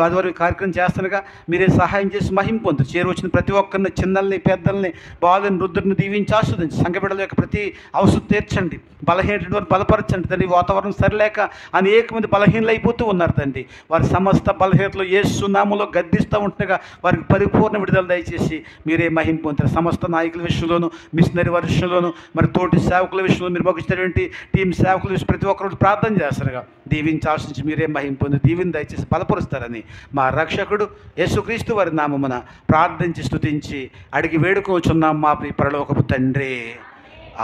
ఆదివారం కార్యక్రమం చేస్తుండగా మీరే సహాయం చేసి మహిమ పొందు. చేరువచ్చిన ప్రతి ఒక్కరిని, చిన్నల్ని పెద్దల్ని, బాలుని వృద్ధుడిని దీవించి ఆస్వాదించి సంఘ బిడ్డల యొక్క ప్రతి అవసరం తీర్చండి. బలహీనటువంటి బలపరచండి తండ్రి. వాతావరణం సరిలేక అనేక మంది బలహీనలు అయిపోతూ ఉన్నారు తండ్రి. వారి సమస్త బలహీనతలు యేసు నామములో గద్దిస్తూ ఉంటుండగా వారికి పరిపూర్ణ విడుదల దయచేసి మీరే మహిమ పొందుతారు. సమస్త నాయకుల విషయంలోనూ, మిషనరీ వారి విషయంలోనూ, మరి తోటి సేవకుల విషయంలో మీరు మాకు ఇచ్చినటువంటి టీం సేవకుల విషయం ప్రతి ఒక్కరు ప్రార్థన చేస్తారుగా దీవించి ఆశించి మీరే మహిమ పొంది దీవిని దయచేసి బలపరుస్తారని మా రక్షకుడు యేసుక్రీస్తు వారి నామమున ప్రార్థించి స్తుతించి అడిగి వేడుకోవచ్చున్నాం మా ప్రియ పరలోకపు తండ్రి.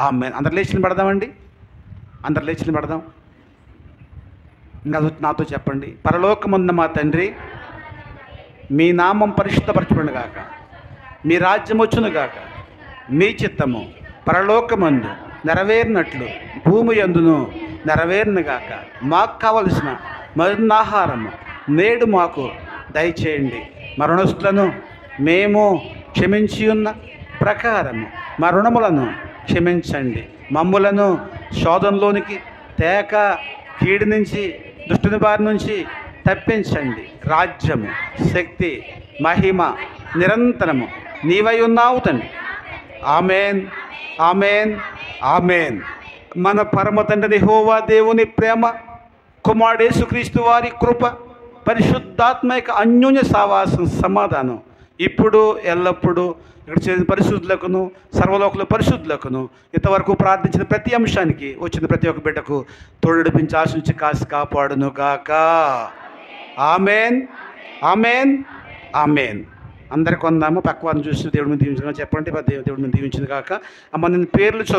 ఆమేన్. అందరు లేచి పడదామండి. అందరు లేచి పడదాం. ఇంకా నాతో చెప్పండి. పరలోకమున్న మా తండ్రి, మీ నామం పరిశుద్ధపరచబడును గాక, మీ రాజ్యం వచ్చును గాక, మీ చిత్తము పరలోకమందు నెరవేరినట్లు భూమి యందును నెరవేరును గాక. మాకు కావలసిన మరున్నాహారము నేడు మాకు దయచేయండి. మా రుణస్తులను మేము క్షమించి ఉన్న ప్రకారము మా రుణములను క్షమించండి. మమ్ములను శోధనలోనికి తేక కీడు నుంచి దుష్టుని బారి నుంచి తప్పించండి. రాజ్యము, శక్తి, మహిమ నిరంతరము నీవై ఉన్నావు తండ్రి. ఆమేన్, ఆమేన్, ఆమేన్. మన పరమ తండ్రి యెహోవా దేవుని ప్రేమ, కుమారుడు యేసుక్రీస్తు వారి కృప, పరిశుద్ధాత్మ యొక్క అన్యోన్య సావాసం, సమాధానం ఇప్పుడు ఎల్లప్పుడూ ఇక్కడ చేసిన పరిశుద్ధులకును సర్వలోకుల పరిశుద్ధులకును ఇంతవరకు ప్రార్థించిన ప్రతి అంశానికి వచ్చిన ప్రతి ఒక్క బిడ్డకు తోడుపించి ఆశించి కాసి కాపాడును గాక. ఆమేన్, ఆమేన్, ఆమేన్. అందరికి కొందాము. పక్క వారిని చూసి దేవుడిని దీవించగా చెప్పండి. దేవుడిని దీవించింది కాక. అమ్మ నేను పేర్లు చదువు